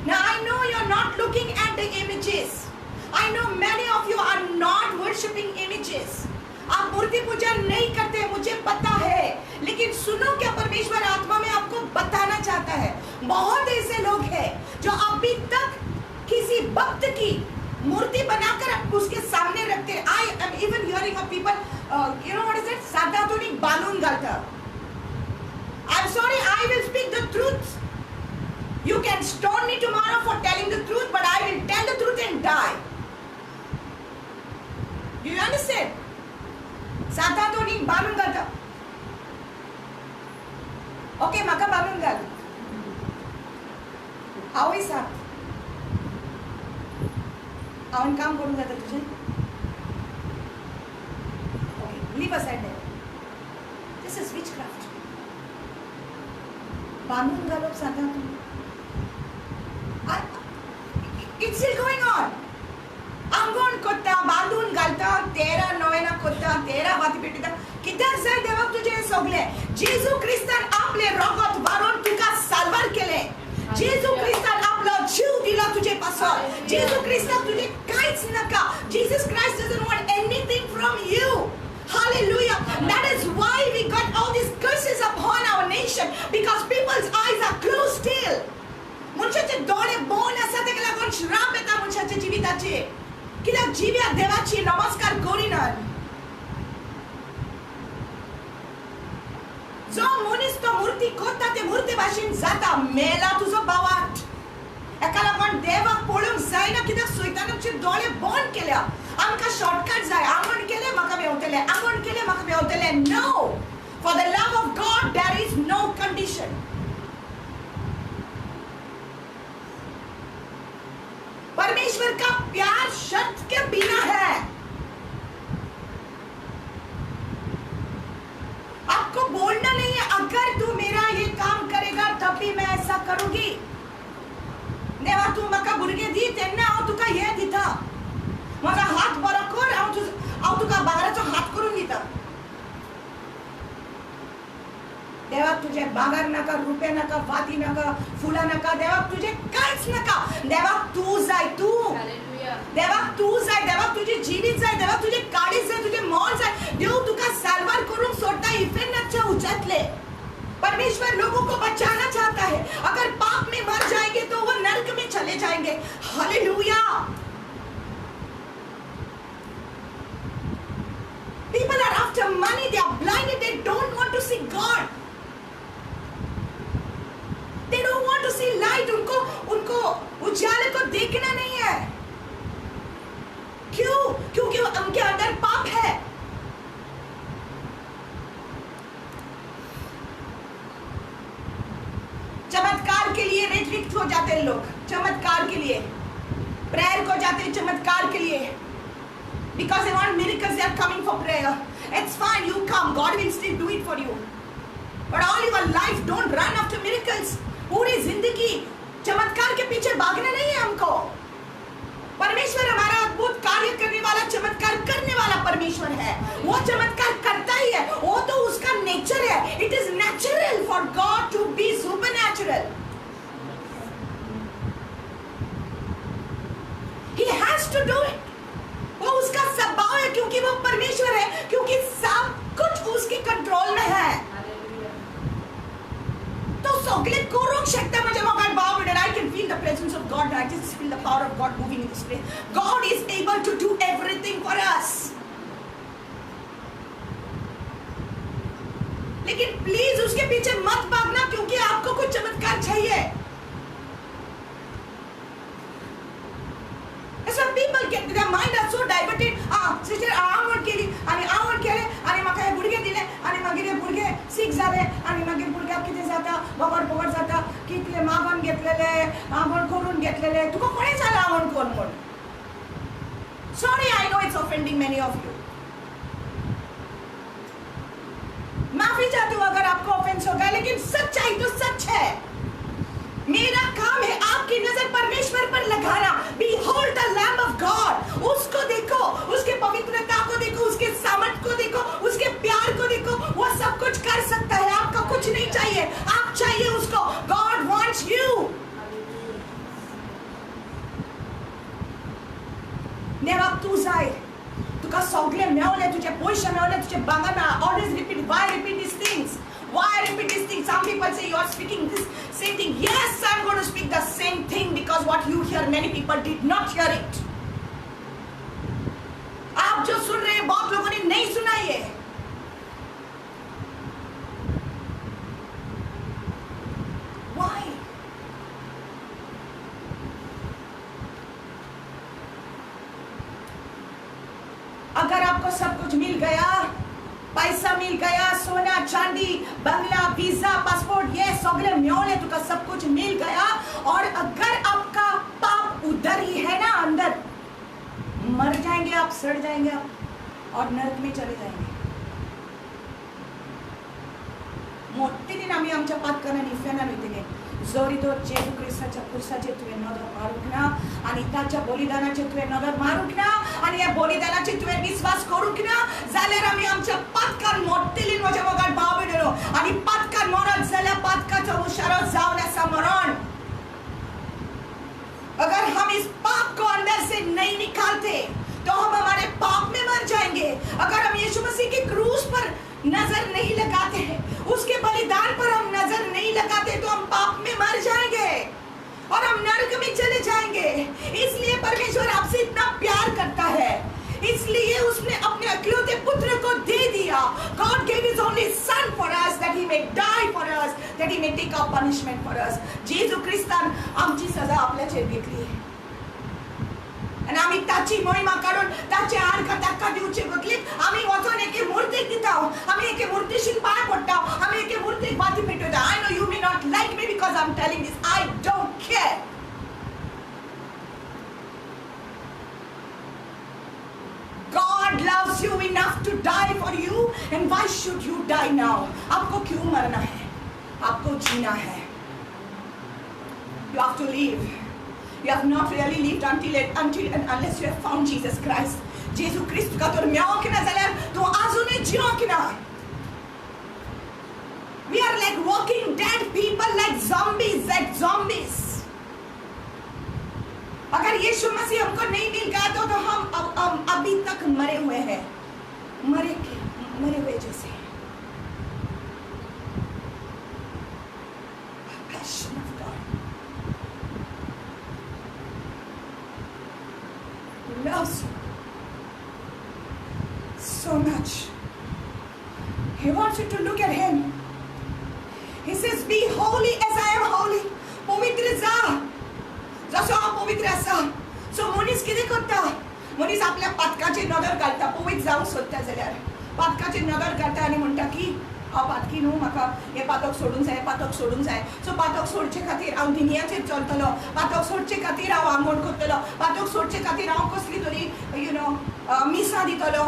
Now I know you're not looking at the images. I know many of you are not worshipping images. आप मूर्ति पूजा नहीं करते, मुझे पता है. लेकिन सुनो क्या परमेश्वर आत्मा में आपको बताना चाहता है. बहुत ऐसे लोग हैं जो अभी तक किसी भक्त की मूर्ति बनाकर उसके सामने रखते हैं. I am even hearing of people, you know what is it? सातातुनिक बालून घालता. I'm sorry, I will speak the truth. You can stone me tomorrow for telling the truth, but I will tell the truth and die. Do you understand? सातातुनिक बालून घालता. Okay, म्हाका बालून घाल. हांवूय सांग. हांवें काम करूंक जाता तुजें? Okay, leave aside that. This is witchcraft. बांधून घालप सांगा तुम्ही. It's still going on. आंगण कोत्ता, बांधून घालता, 13 नोवेना कोत्ता, 13 वाती पेटिता. कित्याक जाय देवाक तुजें हें सगलें? जेजू क्रिस्तान आपले रगत व्हारोन तुका साल्वार केलें. जेजू क्रिस्तान आपलो जीव दिला तुझे पासून. जेजू क्रिस्तान तुझे काहीच नका. Jesus Christ doesn't want anything from you. Hallelujah. That is why we got all these curses upon our nation, because people's eyes are closed still. मनशाचे डोळे बंद आसा तेका लागून श्राप येता मनशाच्या जिविताचे. कित्याक जिव्या देवाची नमस्कार करिनात. जो मनीस तो मूर्ती कोत्ता ते मूर्ती भाशेन जाता. मेला तुजो भावार्थ. एका लागून देवाक पळोवंक जायना, कित्याक सैतानाचे डोळे बंद केल्या. आमकां शॉर्टकट जाय. आंगण केले म्हाका मेवतले, आंगण केले म्हाका मेवतले. No. For the love of God there is no condition. परमेश्वर का प्यार शर्त के बिना है. आपको बोलना नहीं है अगर तू मेरा ये काम करेगा तब भी मैं ऐसा करूंगी. देवा तू म्हाका भुरगे दी तेन्ना हांव तुका हे दिता. माझा हात बरो कर, हांव तुका बागाराचो हात करून दिता. देवाक तुझे बागार नाका, रुपये नाका, वाती नाका, फुलां नाका. देवाक तुझे कांयच नाका. देवाक तू जाय. तू देवाक तू जाय. देवाक तुझे जिवीत जाय. देवाक तुझे काळीज जाय, तुझे मोल जाय. देव तुका साल्वार करूंक सोडटा. इफेन परमेश्वर लोगों को बचाना चाहता है। अगर पाप में मर जाएंगे तो वो नरक में चले जाएंगे। Hallelujah. People are after money, they are blinded, they don't want to see God. They don't want to see light. उनको उजाले को देखना नहीं है। क्यों? क्योंकि उनके अंदर पाप है। चमत्कार के लिए रिट्रीट हो जाते हैं लोग, चमत्कार के लिए प्रेयर को जाते हैं, चमत्कार के लिए, because they want miracles, they are coming for prayer. It's fine, you come, God will still do it for you. But all your life don't run after miracles. पूरी जिंदगी चमत्कार के पीछे भागना नहीं है हमको। परमेश्वर हमारा अद्भुत कार्य करने वाला, चमत्कार करने वाला परमेश्वर है। वो चमत्कार करता ही है, वो तो उसका नेचर है। It is natural for God to be supernatural. He has to do it. वो उसका स्वभाव है, क्योंकि वो परमेश्वर है, क्योंकि सब कुछ उसके कंट्रोल में है। तो सगळे करू शकता म्हणजे मग I bow and I can feel the presence of God. I just feel the power of God moving in this place. God is able to do everything for us. लेकिन प्लीज उसके पीछे मत भागना, क्योंकि आपको कुछ चमत्कार चाहिए। Some people get their mind are so diverted. Sister आवड केली आणि आवड केले आणि मग काय गुडघे दिले आणि मग हे गुडघे सिक झाले आणि मग हे गुडघे किती जाता बबर जाता, कितले मागून घेतलेले, आवड करून घेतलेले, तुका कोणी झालं आवड कोण कोण? Sorry, I know it's offending many of you. माफी चाहती हूँ अगर आपको ऑफेंस हो गया, लेकिन सच्चाई तो सच है। मेरा काम है आपकी नजर परमेश्वर पर लगाना। Behold the Lamb of God. उसको देखो, उसके पवित्रता को देखो, उसके सामर्थ को देखो, उसके प्यार को देखो। वो सब कुछ कर सकता है, आपका कुछ नहीं चाहिए, आप चाहिए उसको। God wants you. Never तू जाय, तुका सगळे मेवले, तुझे पैसे मेवले, तुझे बांगना। Always repeat. Why repeat these things? Why repeat these things? Some people say you are speaking this same thing. Yes, I'm going to speak the same thing, because what you hear, many people did not hear it. आप जो सुन रहे हैं, बहुत लोगों ने नहीं सुना ये। Why? अगर आपको सब कुछ मिल गया, पैसा मिल गया, सोना चांदी, बंगला, वीजा, पासपोर्ट, ये सगळे मिळवले, तुका सब कुछ मिल गया, और अगर आपका पाप उधर ही है ना, अंदर, मर जाएंगे आप, सड़ जाएंगे आप, और नरक में चले जाएंगे। मोठे दिन आम्ही आमच्या पातकांना निफेना मिळते जोरीदोर जेजू ख्रिस्ताच्या कुर्साचे तुवे नदर मारूक ना, आणि त्याच्या बलिदानाचे तुवे नदर मारूक ना, आणि या बलिदानाचे तुवे विश्वास करूक ना, जाल्यार आम्ही आमच्या पातकान मोठेलीन वजा वगार भाव बेडलो, आणि पातकान मरत जाल्यार पातकाचो उशारो जावन आसा मरण। अगर हम इस पाप को अंदर से नहीं निकालते तो हम हमारे पाप में मर जाएंगे। अगर हम यीशु मसीह की क्रूस पर नजर नहीं लगाते हैं, उसके बलिदान पर हम नजर नहीं लगाते, तो हम पाप में मर जाएंगे और हम नरक में चले जाएंगे। इसलिए परमेश्वर आपसे इतना प्यार करता है, इसलिए उसने अपने अकेलौते पुत्र को दे दिया। God gave his only son for us, that he may die for us, that he may take our punishment for us. जेजू ख्रिस्तान आमची सजा आपल्याचेर घेतली, आणि आम्ही त्याची महिमा काढून त्याचे आडका धक्का दिवचे बदली आम्ही वचन एके मूर्तीक दिताव, आम्ही एके मूर्तीशीन पाय पडटाव, आम्ही एके मूर्तीक बाती पेटवता। I know you may not like me because I'm telling this. I don't care. God loves you enough to die for you, and why should you die now? आपको क्यों मरना है? आपको जीना है। You have to live. You have not really lived unless you have found Jesus Christ. जेजू ख्रिस्त का तर मेवक ना जाल्यार तू अजूनही जिवक ना। We are like walking dead people, like zombies. अगर यीशु मसीह हमको नहीं मिल गया तो हम अभी तक मरे हुए हैं, मरे हुए जैसे। loves you so much. He wants you to look at him. He says, be holy as I am holy. पवित्र जा जसो हांव पवित्र आसा. सो मनीस कितें करता? मनीस आपल्या पातकाचेर नदर घालता. पवित्र जावंक सोदता जाल्यार पातकाचेर नदर घालता आनी म्हणटा की हांव पातकी न्हू, म्हाका हे पातक सोडूंक जाय, पातक सोडूंक जाय. सो पातक सोडचे खातीर हांव दिन्याचेर चलतलो. पातक सोडचे खातीर हांव आंघोळ करतलो. पातक सोडचे खातीर हांव कसली तरी मिसां दितलो.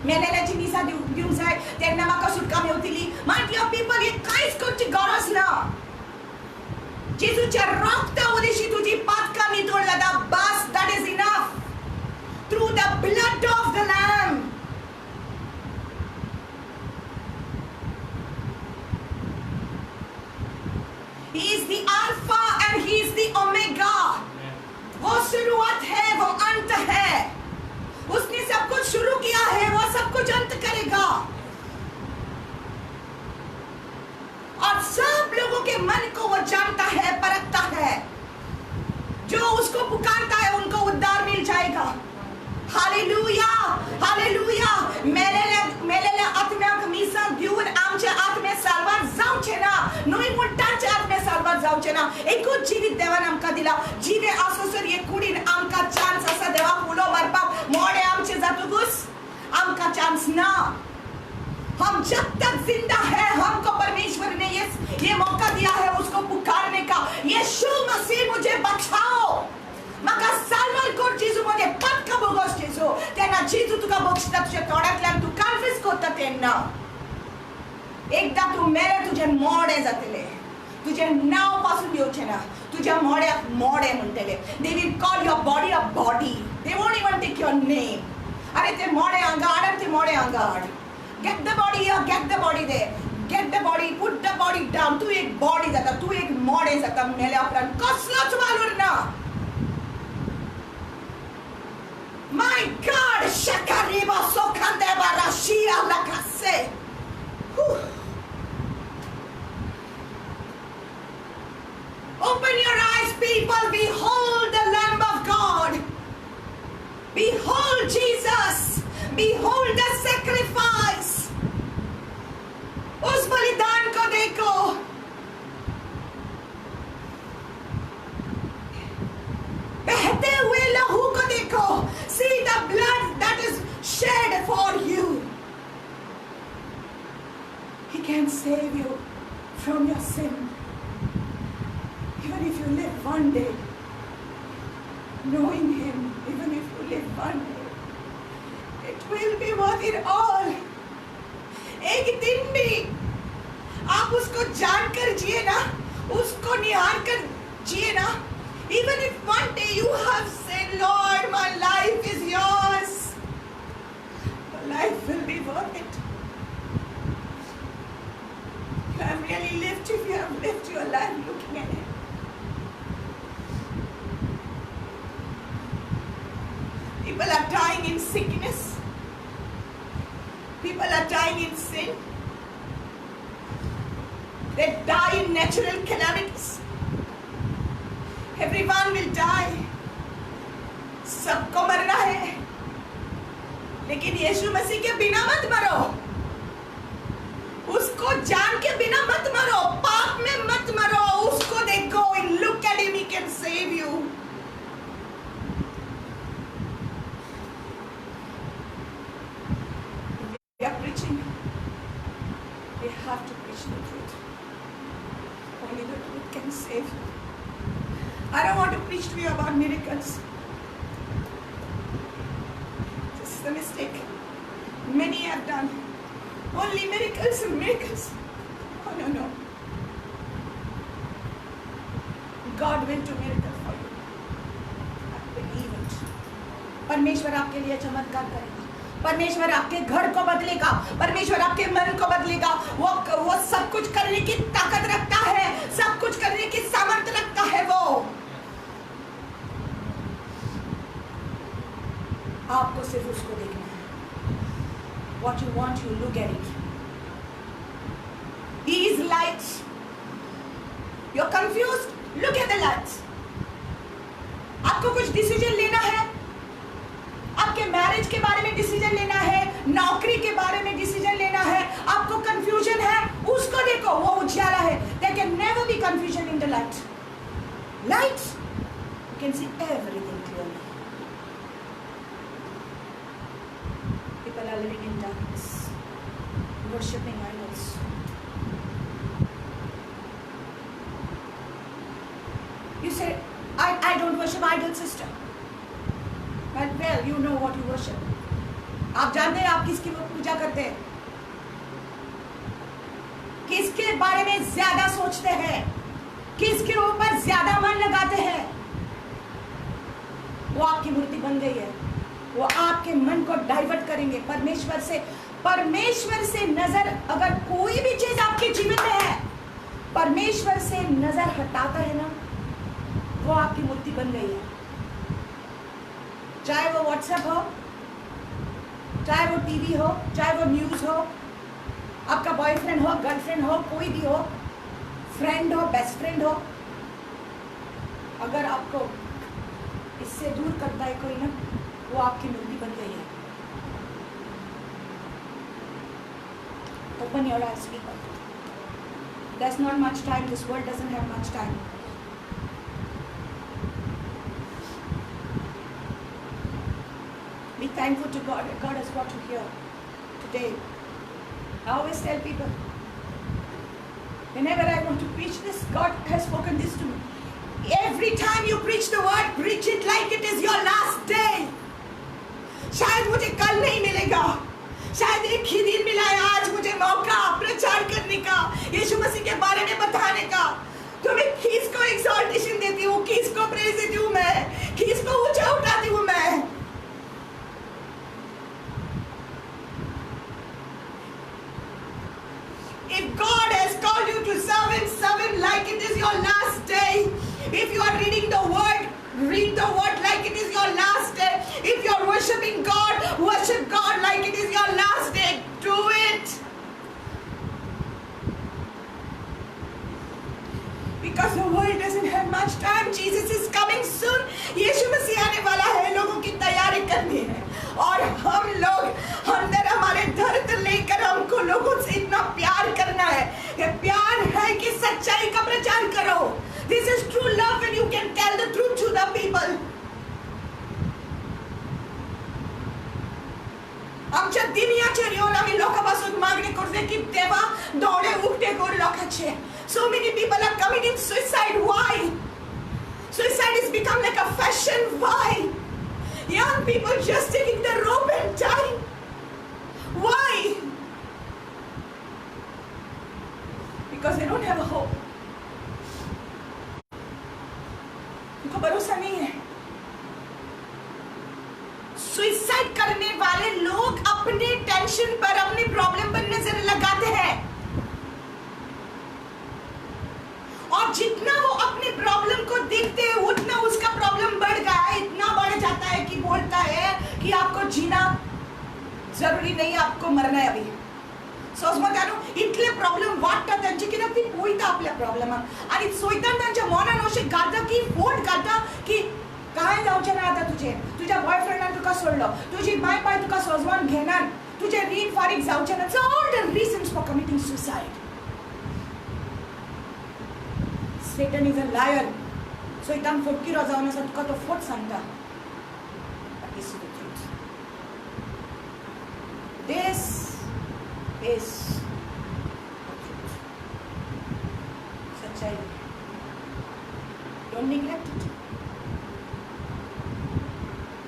मेलेल्याची मिसां दिवंक जाय तेन्ना म्हाका सुटका मेवतली. माय डियर पीपल, हे कांयच करची गरज ना. जेजूच्या रक्ता उदेशी तुजी पातकां नितळ जाता. बस, that is enough. Through the blood of the lamb. He is the Alpha and He is the Omega. वो शुरुआत है, वो अंत है. उसने सब कुछ शुरू किया है, वो सब कुछ अंत करेगा. और सब लोगों के मन को वो जानता है, परखता है. जो उसको पुकारता है उनको उद्धार मिल जाएगा. Hallelujah, hallelujah. मेलेल्या आत्म्याक मिसां दिवन आमच्या आत्म्याक साल्वार जावचे ना. न्हय मुट्टांचे आत्म्याक साल्वार जावचे ना. एकूच जिवीत देवान आमकां दिला. जिवे आसोसर हे कुडीन आमकां चान्स आसा देवाक उलो मारपाक. मोडे आमचे जातकूच आमकां चान्स ना. हम जब तक जिंदा है, हमको परमेश्वर ने ये मौका दिया है उसको पुकारने का. यीशु मसीह मुझे बचाओ. म्हाका साल्वार कर जेजू, म्हजे पातकां बोगोस जेजू. तेन्ना जेजू तुका बक्षिता. तुज्या तोंडांतल्यान तूं कन्फेस करता तेन्ना एकदां तूं मेरें तुजें मोडे जातलें. तुजें नांव पासून येवचें ना. तुज्या मोड्याक मोडे म्हणटले. They will call your body a body. They won't even take your name. अरे ते मोडे हांगा हाड आनी ते मोडे हांगा हाड. Get the body here, get the body there. Get the body, put the body down. तू एक बॉडी जाता, तू एक मोडे जाता. मेल्या उपरांत कसलोच वालोर ना. My God, Shakariba Sokandeba Rashia Lakase. Open your eyes, people. Behold the Lamb of God. Behold Jesus. Behold the sacrifice. उस बलिदान को देखो. बहते हुए लहू को देखो. See the blood that is shed for you. He can save you from your sin. Even if you live one day knowing Him, even if you live one day, it will be worth it all. एक दिन भी आप उसको जानकर जिए ना, उसको निहार कर जिए ना. Even if one day you have said, Lord, my life is yours, your life will be worth it. You have really lived, if you have lived your life looking at Him. People are dying in sickness. People are dying in sin. They die in natural calamities. Everyone will die. सबको मरना है. लेकिन यीशु मसीह के बिना मत मरो. उसको जान के बिना मत मरो. पाप में मत मरो. उसको देखो. Look at Him. He can save you. We are preaching. We have to preach the truth. Only the truth can save you. I don't want to preach to you about miracles. This is the mistake many have done. Only miracles and miracles. Oh, no. God will do miracle for you. I believe it. परमेश्वर आपके लिए चमत्कार करेगा. परमेश्वर आपके घर को बदलेगा. परमेश्वर आपके मन को बदलेगा. वो सब कुछ करने की ताकत रखता है. सब कुछ करने की सामर्थ्य रखता है वो. आपको सिर्फ उसको देखना है. What you want, you look at it. He is lights. You're confused? Look at the lights. आपको कुछ डिसीजन लेना है, आपके मैरिज के बारे में डिसीजन लेना है, नौकरी के बारे में डिसीजन लेना है, आपको कंफ्यूजन है, उसको देखो, वो उजाला है. There can never be confusion in the light. Light, you can see everything clearly. People are living in darkness, worshipping idols. You say, I don't worship idols, sister. But well, you know what you worship. आप जानते हैं आप किसकी पूजा करते हैं, किसके बारे में ज्यादा सोचते हैं, किसके ऊपर ज्यादा मन लगाते हैं, वो आपकी मूर्ति बन गई है. वो आपके मन को डाइवर्ट करेंगे परमेश्वर से. परमेश्वर से नजर, अगर कोई भी चीज आपके जीवन में है, परमेश्वर से नजर हटाता है ना, वो आपकी मूर्ति बन गई है. चाहे वो व्हाट्सएप हो, चाहे वो टीवी हो, चाहे वो न्यूज हो, आपका बॉयफ्रेंड हो, गर्लफ्रेंड हो, कोई भी हो, फ्रेंड हो, बेस्ट फ्रेंड हो, अगर आपको इससे दूर करता है कोई ना, वो आपकी मूर्ति बन गई है. Open your eyes, people. There's not much time. This world doesn't have much time. Be thankful to God that God has brought you here today. I always tell people, whenever I want to preach this, God has spoken this to me. Every time you preach the word, preach it like it is your last day. शायद मुझे कल नहीं मिलेगा, शायद एक ही दिन मिला है आज मुझे मौका प्रचार करने का, यीशु मसीह के बारे में बताने का. तो मैं किसको एक्सॉल्टेशन देती हूँ, किसको प्रेज देती हूँ, मैं किसको ऊंचा उठाती हूँ. मैं if God has called you to serve him like it is your last day. If you are reading the word, read the word like it is your last day. If you are worshiping God, worship God like it is your last day. Do it. Because the world doesn't have much time. Jesus is coming soon. यीशु मसीह आने वाला है, लोगों की तैयारी करनी है. और हम लोग अंदर हमारे दर्द लेकर हमको लोगों से इतना प्यार करना है. ये प्यार है कि सच्चाई का प्रचार करो. This is true love when you can tell the truth to the people. आमच्या दिनयाचे रिओन आम्ही लोकांपासून मागणी करते की देवा डोळे उघडे कर लोकांचे. So many people are committing suicide. Why? Suicide has become like a fashion. Why? Young people just taking the rope and dying. Why? Because they don't have a hope. उनको भरोसा नहीं है. सुइसाइड करने वाले लोग अपने टेंशन पर, अपनी प्रॉब्लम पर नजर लगाते हैं, और जितना वो अपने प्रॉब्लम को देखते हैं उतना उसका प्रॉब्लम बढ़ गया है. इतना बढ़ जाता है कि बोलता है कि आपको जीना जरूरी नहीं, आपको मरना है अभी. इतले प्रॉब्लेम वाटता त्यांची की ती पोयता आपल्या प्रॉब्लेमाक, आणि सोयतान त्यांच्या मनान अशें घालता की फोट घालता की काय जावचें ना आतां तुजें, तुज्या बॉयफ्रेंडान तुका सोडलो, तुजी माय बाय तुका सोजवून घेनात, तुजें रीण फारीक जावचें ना. So all the reasons for committing suicide. Satan is a liar. सोयतान फोटकिरो जावन आसा, तुका तो फोट सांगता. But this is the truth. This is the truth. सच्चाई. Don't neglect it.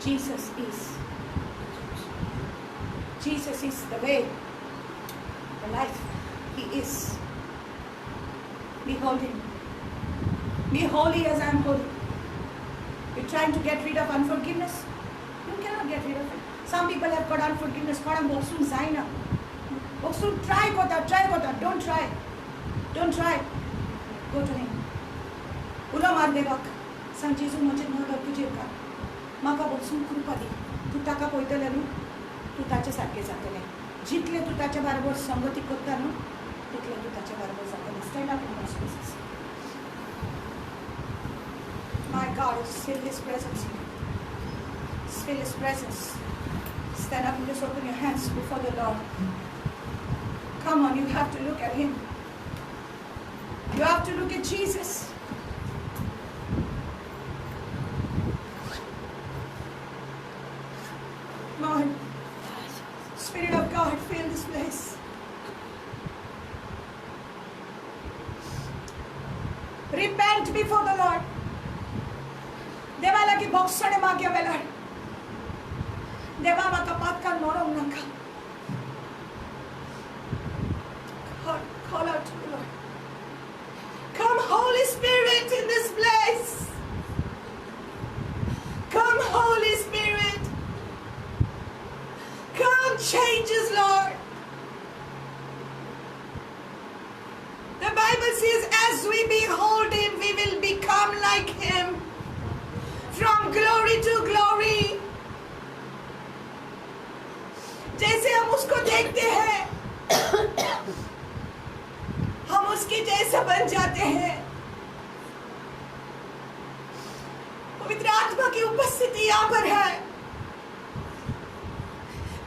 Jesus is the truth. Jesus is the way, the life. He is. Behold him. Be holy as I am holy. You're trying to get rid of unforgiveness? You cannot get rid of it. Some people have got unforgiveness. Boksun zaina. Boksun try kota. Don't try. Don't try. Go to him. Ula mar devak. Sang Jesu machin nagar tujeka. Maka boksun कृपा दे. तू ताका पळयतले न्हू, तू ताचे सारके जातले. जितले तू ताच्या बरोबर संगती करता न्हू, तितले तू ताच्या बरोबर जातले. Jesus. My God, just feel His presence here. Just feel His presence. Stand up and just open your hands before the Lord. Come on, you have to look at Him. You have to look at Jesus. Come on. Spirit of God, fill this place. Repent before the Lord. Dewa lagi boksane magya velar. Dewa makapatkan norong nangka. God, call out to the Lord. Come, Holy Spirit, in this place. Come, Holy Spirit. Come, change us, Lord. The Bible says, as we behold Him, we will become like Him. From glory to glory. जैसे हम उसको देखते हैं, हम उसके जैसा बन जाते हैं. पवित्र आत्मा की उपस्थिति यहाँ पर है.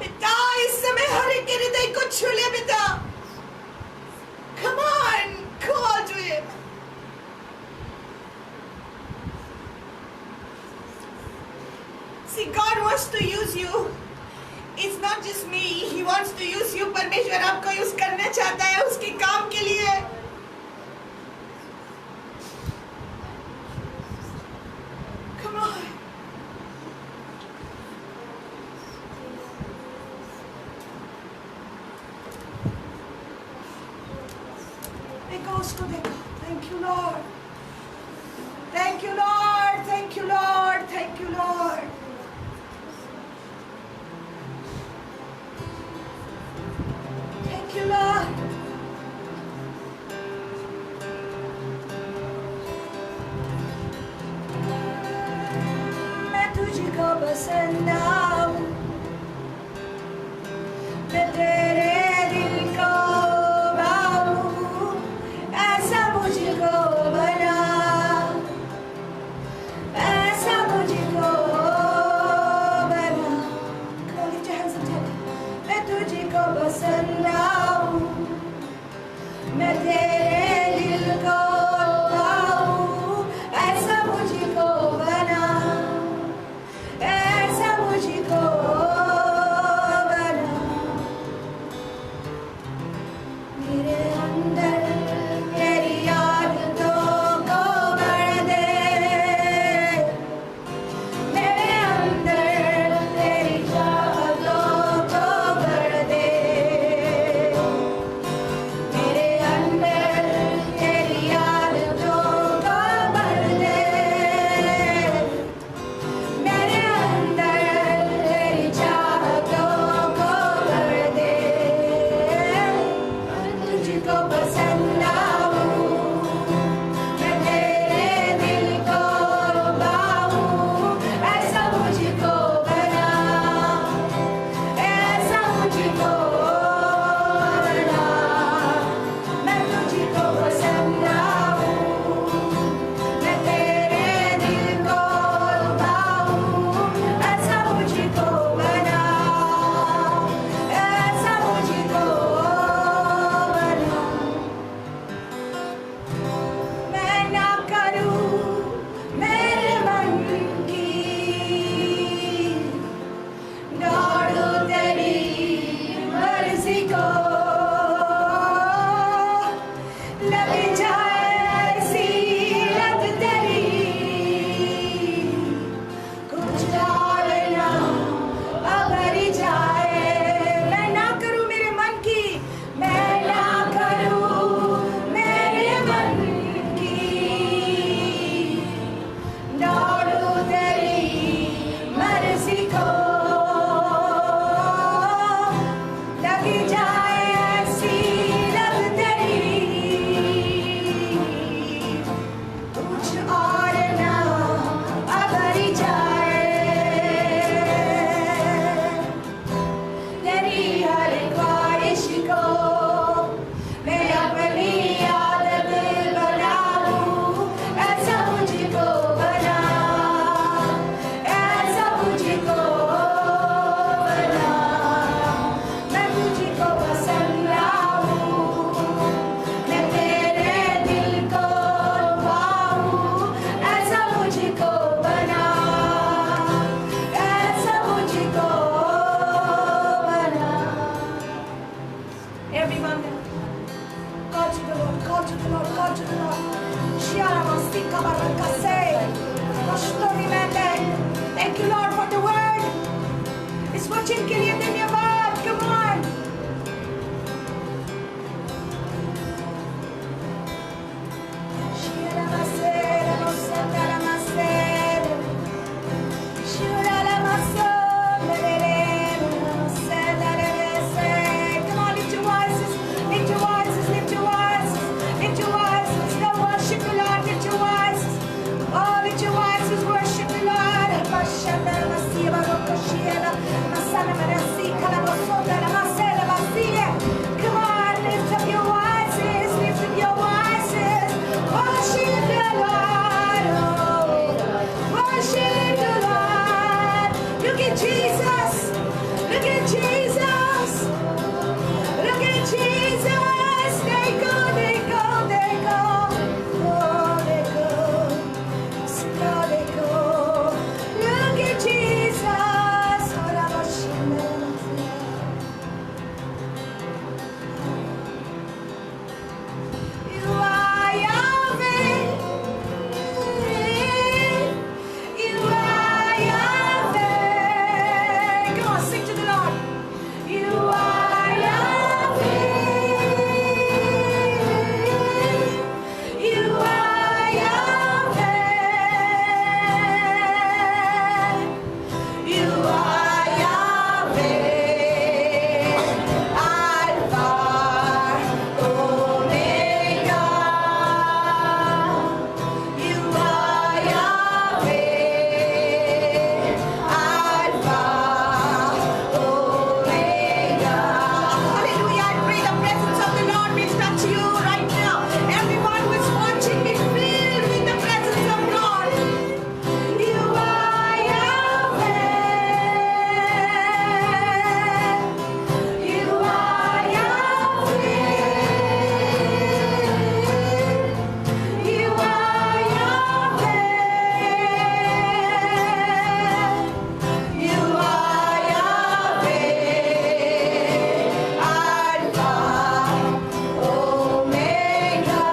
पिता, इस समय हर एक के हृदय को छू ले पिता. Come on, call to Him. See, God wants to use you. It's not just me. He wants to use you. परमेश्वर आपको यूज करना चाहता है उसके काम के लिए. Come on. देखो उसको देखो. Thank you, Lord. Thank you, Lord. Thank you, Lord. Thank you, Lord. Thank you, Lord. मैं तुझको पसंद आऊं. मैं तेरे दिल को भाऊं. ऐसा मुझको बना. ऐसा मुझको the Lord, call to the Lord, call to the Lord. Shiara Masika Barakase. Pastori Mende. Thank you, Lord, for the word. इस वचन के लिए धन्यवाद. Come on. Shiara Masere, Mosandara Masere. Shiara Masere, Mosandara Masere. Come on, lift your voices, lift your voices, lift your voices, lift your voices. Now worship the Lord, lift your voices. Oh, lift your voices, worship the Lord. Mashandara Masiya Baroko Shiara. Masana Marasi Kalabosondara Masere Masiya. Come on, lift up your voices, lift up your voices. Worship the Lord. Oh, worship the Lord. Look at Jesus. Look at Jesus. Look at Jesus. They go, they go, they go. Oh, they go. Slow they go. Look at Jesus. You are Yahweh. You are Yahweh. Come on, sing to the Lord. You are Yahweh. You are Yahweh. You are Yahweh. Alpha, Omega. You are Yahweh. Alpha, Omega. Hallelujah. I pray the presence of the Lord will touch you right now. Everyone who is watching be filled with the presence of God. You are Yahweh. You are Yahweh. You are Yahweh. You are Yahweh. Alpha, Omega.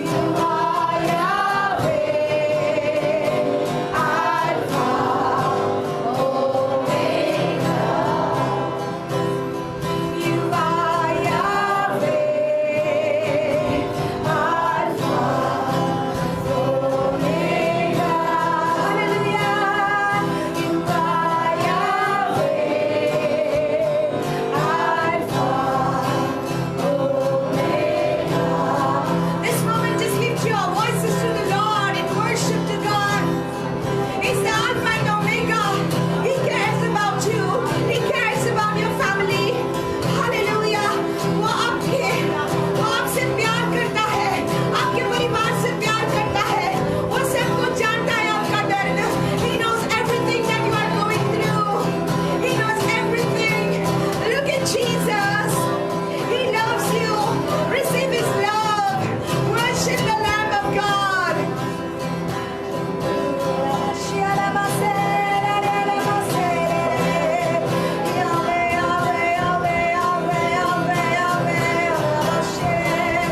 You are Yahweh. Alpha, Omega. You are Yahweh. Alpha, Omega. Hallelujah. You are Yahweh. Alpha, Omega. This moment, just lift your voices to the Lord and worship to God. He's the Alpha and Omega. He cares about you. He cares about your family. Hallelujah. वो आपसे प्यार करता है. आपके परिवार से प्यार करता है. वो सब कुछ जानता है आपका दर्द. He knows everything that you are going through. He knows everything. Look at Jesus. He loves you. Receive His love. Worship the Lamb of God. Shiara Masere, Rere Masere. Yahweh, Yahweh, Yahweh, Yahweh, Yahweh, Yahweh, Masere.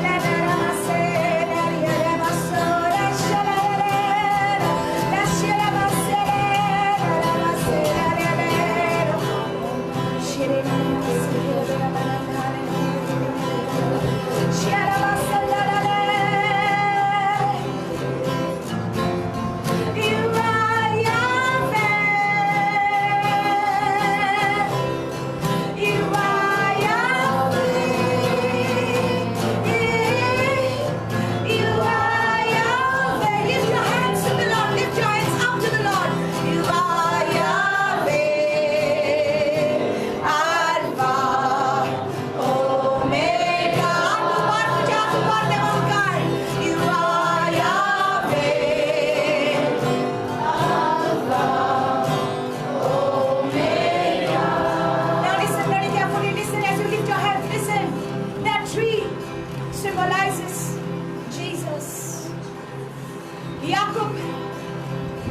Rere Masere, Rere Masore, Shere. La Shiara Masere, Rere Masere, Rere. Shere Masere, Rere Masere. Shiara Masere, Rere. You are Yahweh. You are Yahweh. You are Yahweh. Lift your hands to the Lord. Lift your hands up to the Lord. You are Yahweh. Alpha, Omega. You are Yahweh. Now listen very carefully. Listen as you lift your hands. Listen. That tree symbolizes Jesus. Jacob,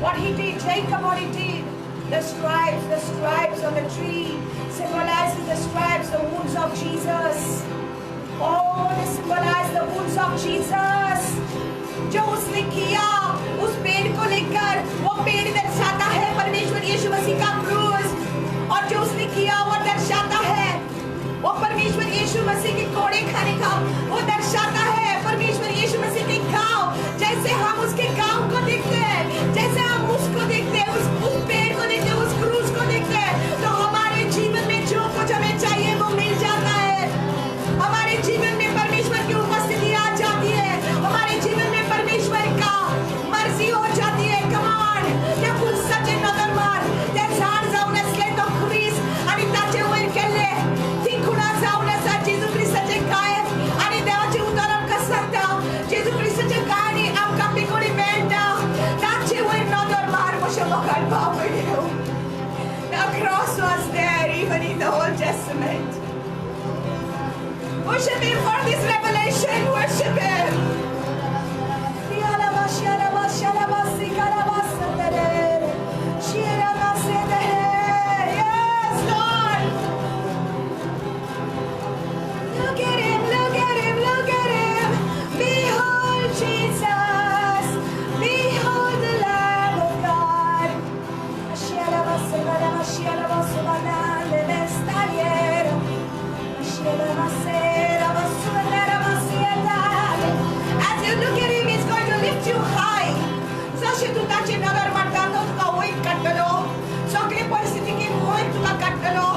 what he did, Jacob, what he did. The stripes on the tree symbolizes the stripes, the wounds of Jesus. Oh, they symbolize the wounds of Jesus. जो उसने किया, उस पेड़ को लेकर, वो पेड़ दर्शाता है परमेश्वर यीशु मसीह का क्रूस, और जो उसने किया वो दर्शाता है वो परमेश्वर यीशु मसीह के कोड़े खाने का, वो दर्शाता है परमेश्वर यीशु मसीह के घाव। जैसे हम उसके घाव को देखते हैं, जैसे हम उसको देखते हैं, उस पेड़ को देखते हैं, उस क्रूस को देखते हैं, तो हमारे जीवन में जो कुछ हमें चाहिए वो मिल जाता है। हमारे जीवन में परमेश्वर की उपस्थिति आ जाती है, हमारे जीवन में परमेश्वर का मर्जी हो जाती है। Come on, jag fortsätter någon mar. Den här zaunen slätt och kris. Ani tace uerkele. Tinkuna zaunen sa Jesus Christaचे काय आणि देवाचे उदाहरण कसं Jesus Christaचे काय आणि आमका पिकोडी Manta. Tace uer någon mar måste vara power you. The cross was there even in the Old Testament. Worship Him for this revelation. Worship Him. Yes, Lord. Look at Him, look at Him, look at Him. Behold Jesus. Behold the Lamb of God. As you look at Him, He's going to lift you high. जसे तू त्याचे नगर म्हणतात तुका वैत काढलो, सगळे परिस्थिती की वैत तुका काढलो.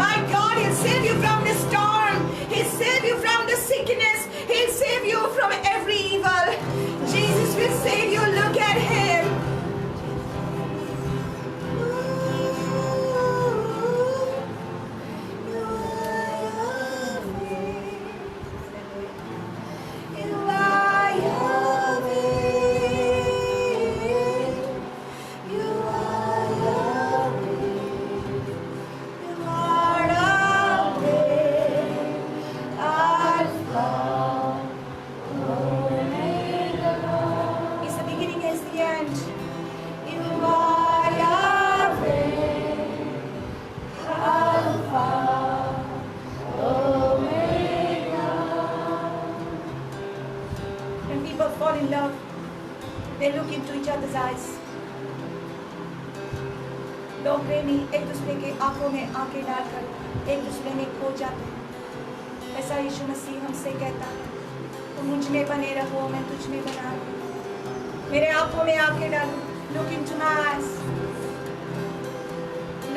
My God, He'll save you from the storm. He'll save you from the sickness. He'll save you from every evil. Jesus will save you. Look at Him. They look into each other's eyes. दो प्रेमी एक दूसरे के आंखों में आंखें डालकर एक दूसरे में खो जाते हैं। ऐसा यीशु मसीह हमसे कहता है, तुम मुझ में बने रहो, मैं तुझ में बना रहूं। मेरे आंखों में आंखें डालो। Look into my eyes.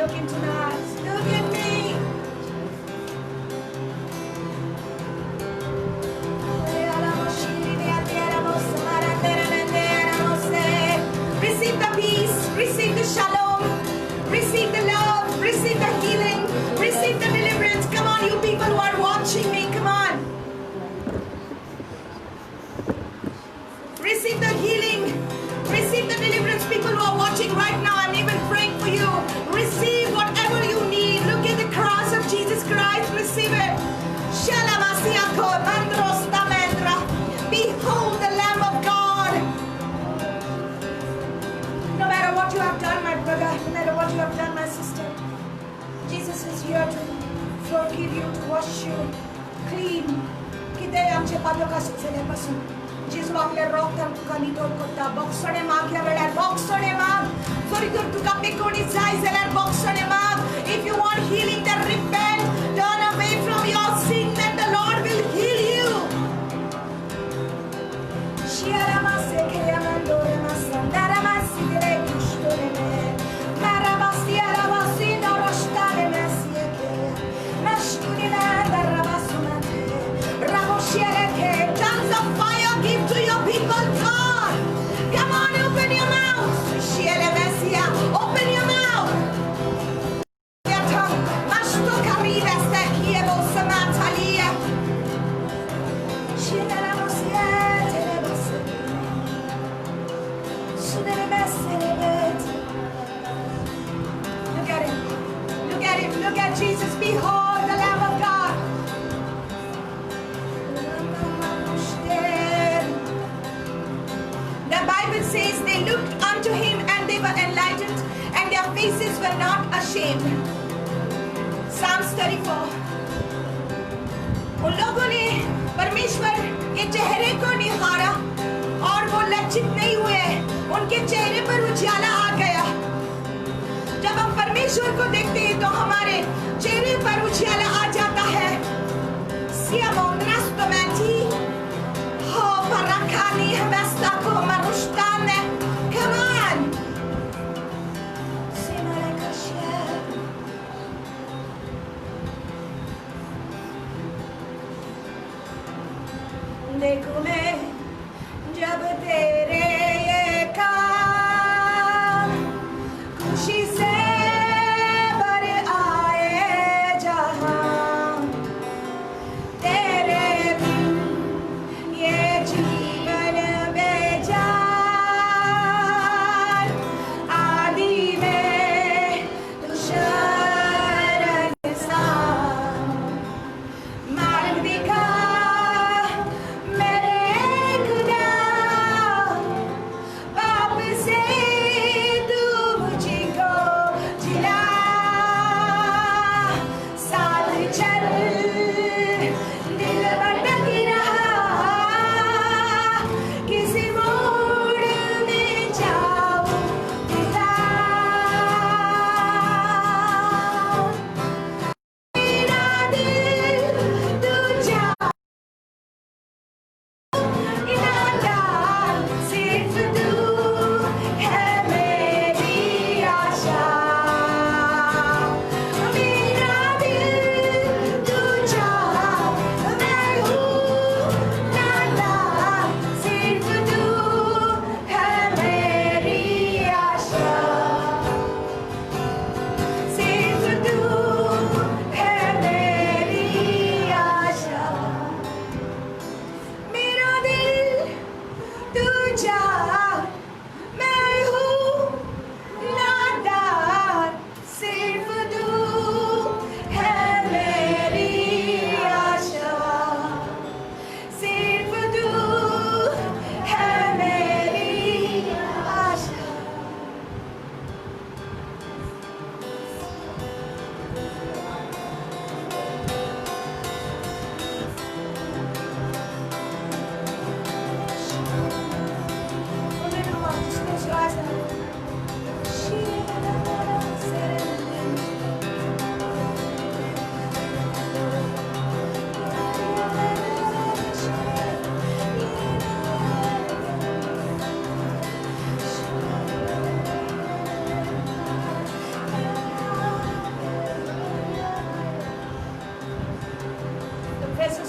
Look into my eyes. Look at me. Receive the peace, receive the shalom, receive the love, receive the healing, receive the deliverance. Come on, you people who are watching me, come on. Receive the healing, receive the deliverance. People who are watching right now, I'm even praying for you. Receive whatever you need. Look at the cross of Jesus Christ, receive it. Behold the Lamb of God. No matter what you have done, my brother, no matter what you have done, my sister, Jesus is here to forgive you, to wash you clean. किती आमचे पातळ झाल्यापासून जेजू आपल्या रक्तान तुका नितळ करता. बॉक्सणे माग ह्या वेळार बॉक्सणे माग. जरी तर तुका पेकोडी जाय जाल्यार बॉक्सणे माग. If you want healing, then repent, turn away from your sin, then the Lord will heal you. Tongues of fire give to your people, God. Come on, open your mouth. Open your mouth. Look at him. Look at him. Look at Jesus. Behold the Lamb of God. The Bible says they looked unto him and they were enlightened and their faces were not ashamed. verse 34. उन लोगों ने परमेश्वर के चेहरे को निहारा और वो लज्जित नहीं हुए, उनके चेहरे पर उजाला आ गया। जब हम परमेश्वर को देखते हैं तो हमारे चेहरे पर उजाला आ जाता है। Siamo un strumenti, oh parakani hmesta koma rushtane, come on. देखो मैं जब तेरे ये काम खुशी से भर आए जहां, तेरे बिन ये जीवन बेजार, आदि में तू शर्मसार, मार्ग दिखा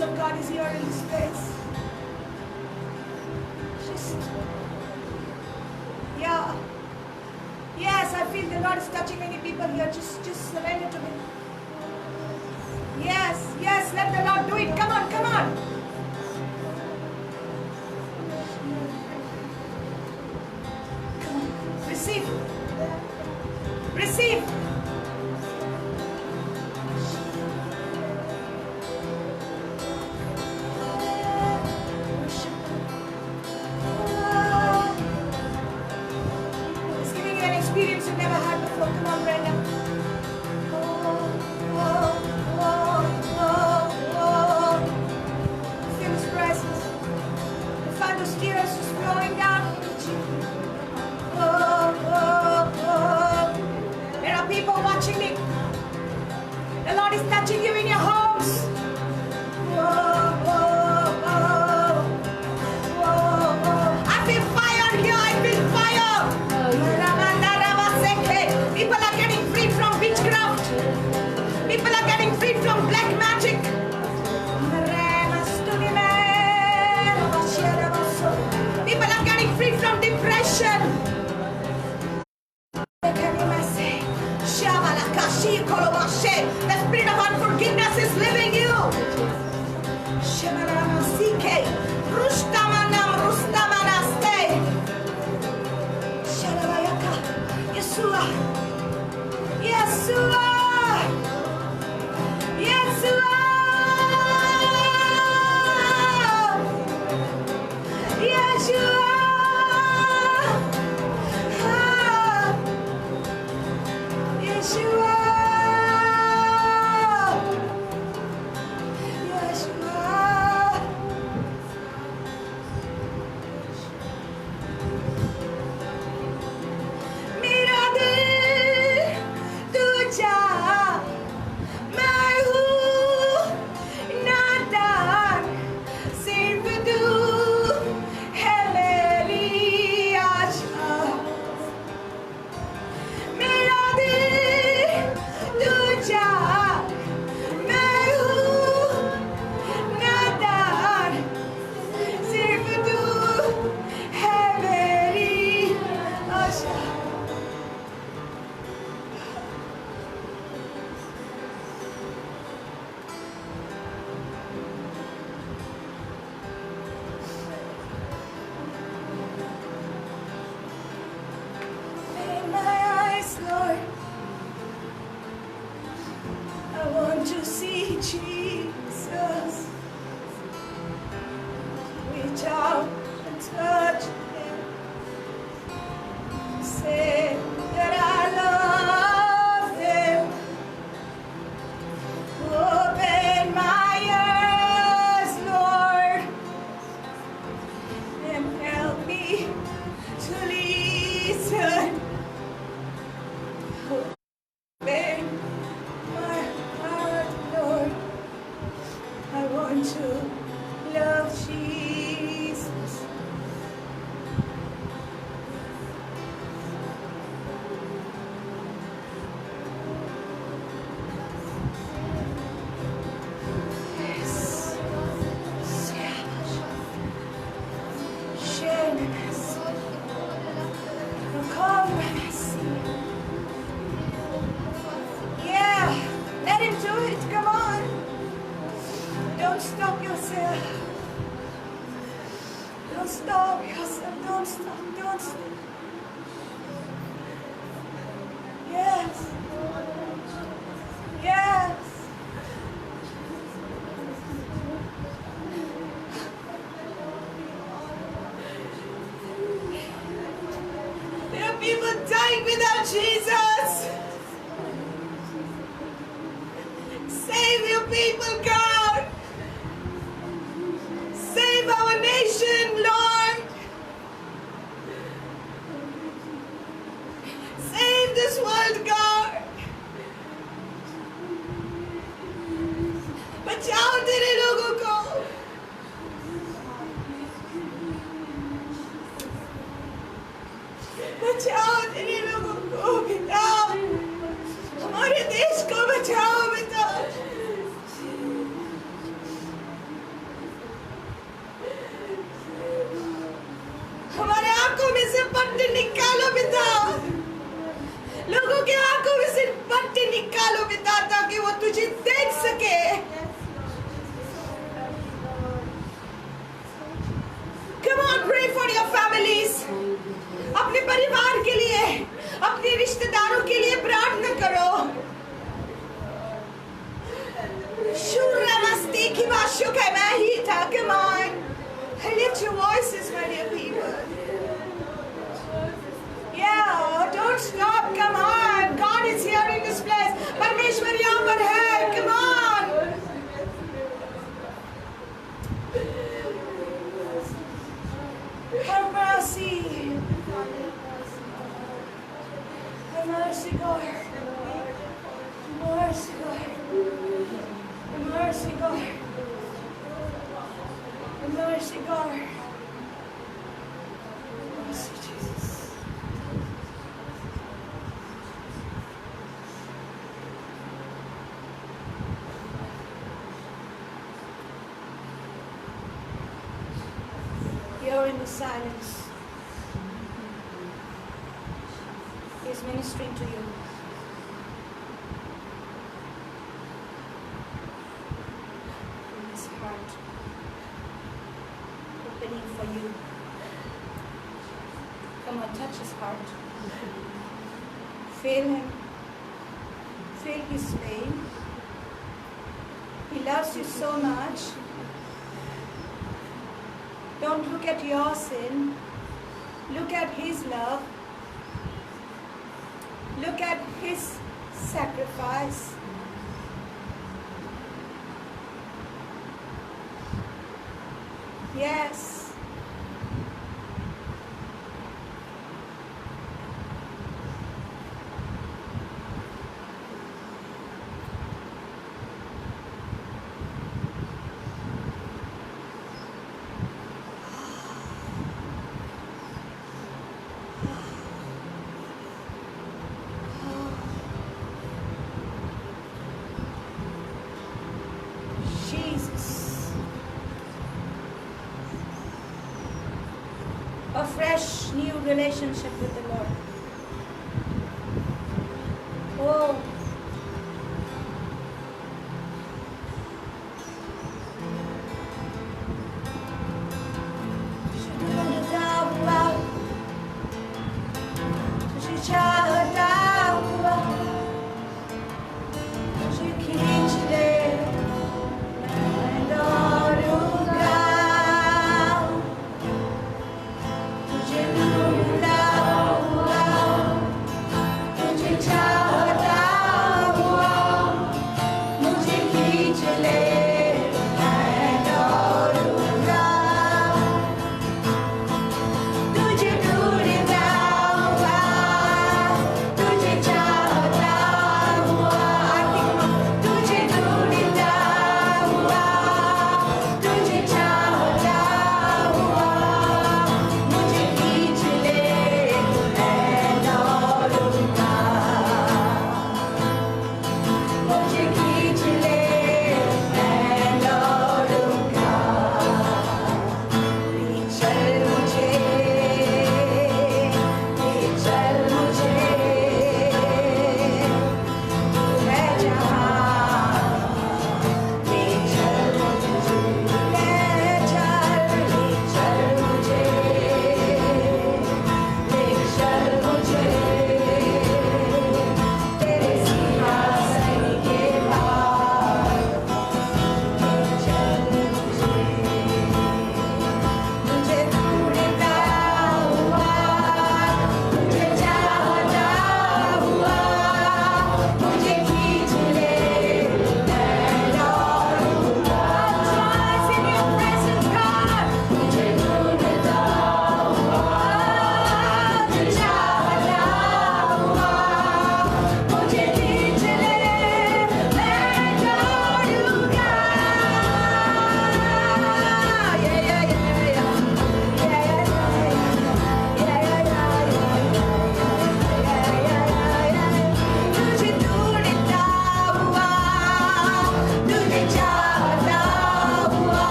of God is here in this place. Yeah. Yes, I feel the Lord is touching many people here. Just surrender to me. Yes, let the Lord do it. Come on. Come on. Receive. Experience you never had before. Come on, Brenda. Oh. I want to love Jesus. Yes. Yeah, let him do it. Come on. Don't stop yourself. Don't stop yourself. Don't stop. Don't stop. Yes. Yes. There are people dying without Jesus. Save your people, God. Save our nation, Lord. Save this world, God. बचाओ तेरे लोगों को. बचाओ तेरे लोगों को पिता. हमारे देश को बचाओ पिता. हमारे आंखों में से पट्टी निकालो पिता. लोगों के आंखों में से पट्टी निकालो पिता ताकि वो तुझे देख सके. Come on, pray for your families. अपने परिवार के लिए, अपने रिश्तेदारों के लिए प्रार्थना करो. Shuramasti ki vashukai mahita. Come on, lift your voices, my dear people. Yeah, don't stop. Come on, God is here in this place. परमेश्वर यहाँ पर है. Come on. Have mercy. Have mercy, God. Mercy, God. Mercy, God. Mercy, God. Mercy, Jesus. Here in the silence, He is ministering to you. In His heart, opening for you. Come on, touch His heart. Feel Him. Feel His pain. He loves you so much. Don't look at your sin. Look at His love. Look at His sacrifice. Yes. Jesus. A fresh new relationship with the Lord. Oh.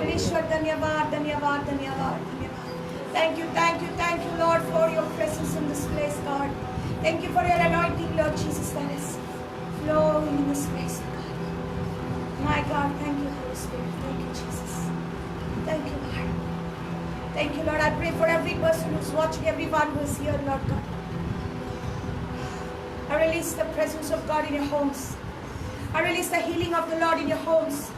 परमेश्वर धन्यवाद धन्यवाद धन्यवाद धन्यवाद. Thank you, Lord, for your presence in this place, God. Thank you for your anointing, Lord Jesus, that is flowing in this place, God. My God, thank you, Holy Spirit. Thank you, Jesus. Thank you, Lord. Thank you, Lord. I pray for every person who's watching, everyone who is here, Lord God. I release the presence of God in your homes. I release the healing of the Lord in your homes.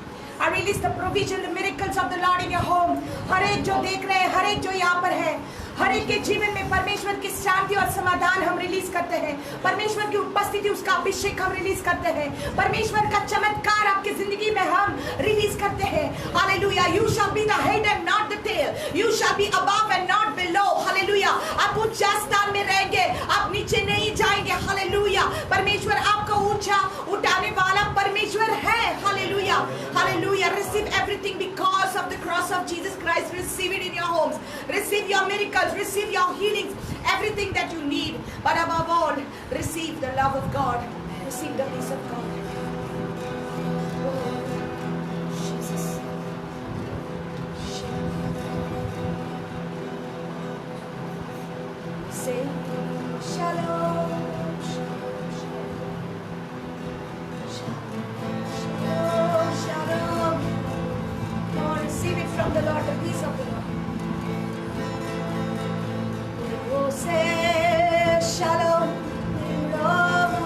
I release the provision, the miracles of the Lord in your home. हर एक जो देख रहे हैं, हर एक जो यहाँ पर है, हर एक के जीवन में परमेश्वर की शांति और समाधान हम रिलीज करते हैं. परमेश्वर की उपस्थिति, उसका अभिषेक हम रिलीज करते हैं. परमेश्वर का चमत्कार आपकी जिंदगी में हम रिलीज करते हैं. Hallelujah. You shall be the head and not the tail. You shall be above and not below. Hallelujah. आप ऊंचा स्थान में रहेंगे, आप नीचे नहीं जाएंगे. हालेलुया. परमेश्वर आपको ऊंचा उठाने वाला परमेश्वर है. Hallelujah. Hallelujah. Receive everything because of the cross of Jesus Christ. Receive it in your homes. Receive your miracles. Receive your healings, everything that you need. But above all, receive the love of God. Receive the peace of God. Oh, Jesus. Say, Shalom. Shalom. Shalom. Come on, receive it from the Lord, the peace of the Lord. Say shalom, Roma.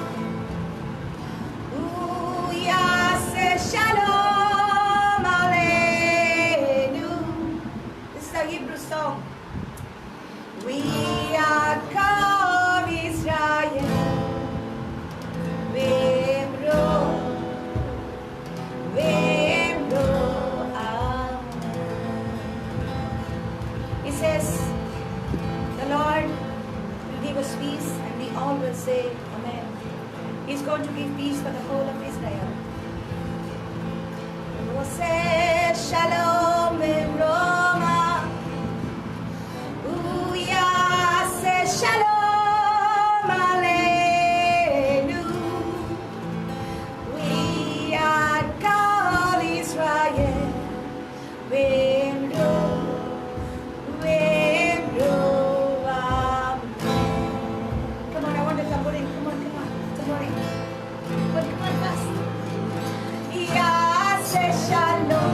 Ooh, yeah, say shalom, hallelujah. This is a Hebrew song. We are called Israel. Vemro, amen. He says, the Lord will give us peace, and we all will say amen. He's going to give peace for the whole of Israel. We'll say shalom in Roma. Ooh, yeah, say shalom, hallelujah. We are called Israel. Vemro. Shalom.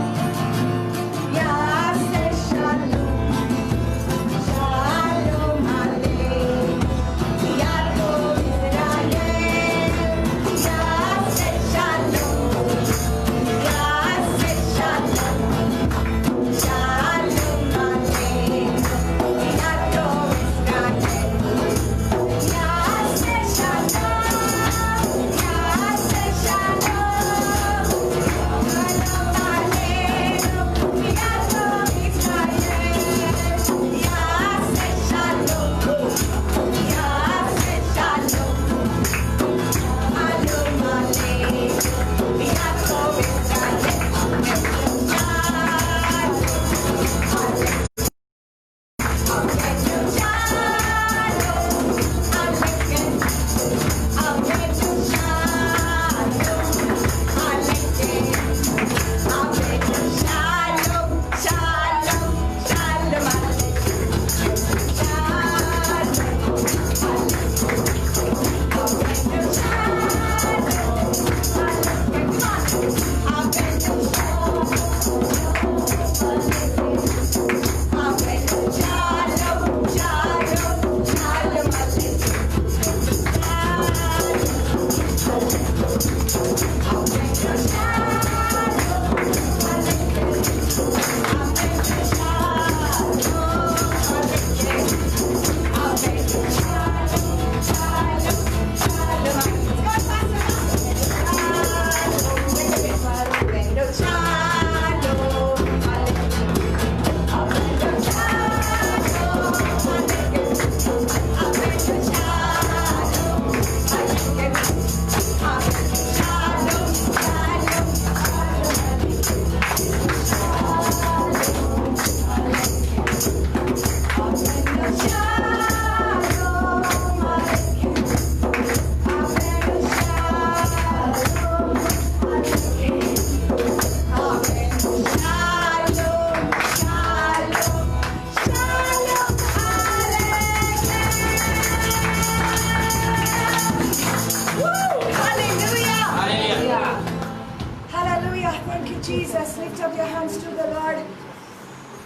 Jesus, lift up your hands to the Lord.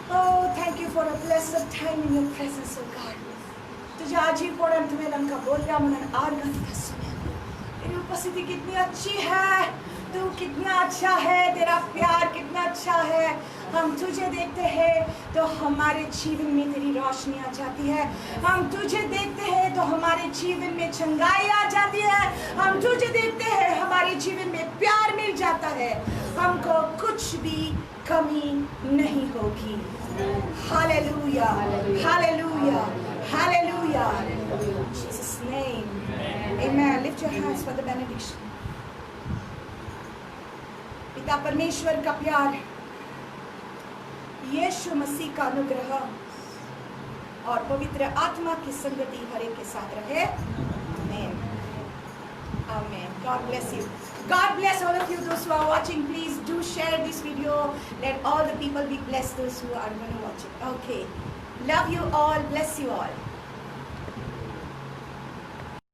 Oh, thank you for a blessed time in your presence, oh God. तुझे आज ही पढ़न तुम्हें लंका बोल रहा मन argon का समय तेरी उपस्थिति कितनी अच्छी है, तू कितना अच्छा है, तेरा प्यार कितना अच्छा है। हम तुझे देखते हैं तो हमारे जीवन में तेरी रोशनी आ जाती है, हम तुझे देखते हैं तो हमारे जीवन में चंगाई आ जाती है, हम तुझे देखते हैं हमारे जीवन में प्यार मिल जाता है, हमको कुछ भी कमी नहीं होगी। Hallelujah, hallelujah, hallelujah. In Jesus' name. Amen. Lift your hands for the benediction. पिता परमेश्वर का प्यार, यीशु मसीह का अनुग्रह और पवित्र आत्मा की संगति हर एक के साथ रहे। Amen. Amen. God bless you. God bless all of you. Those who are watching, please do share this video. Let all the people be blessed. Those who are going to watch it. Okay. Love you all. Bless you all.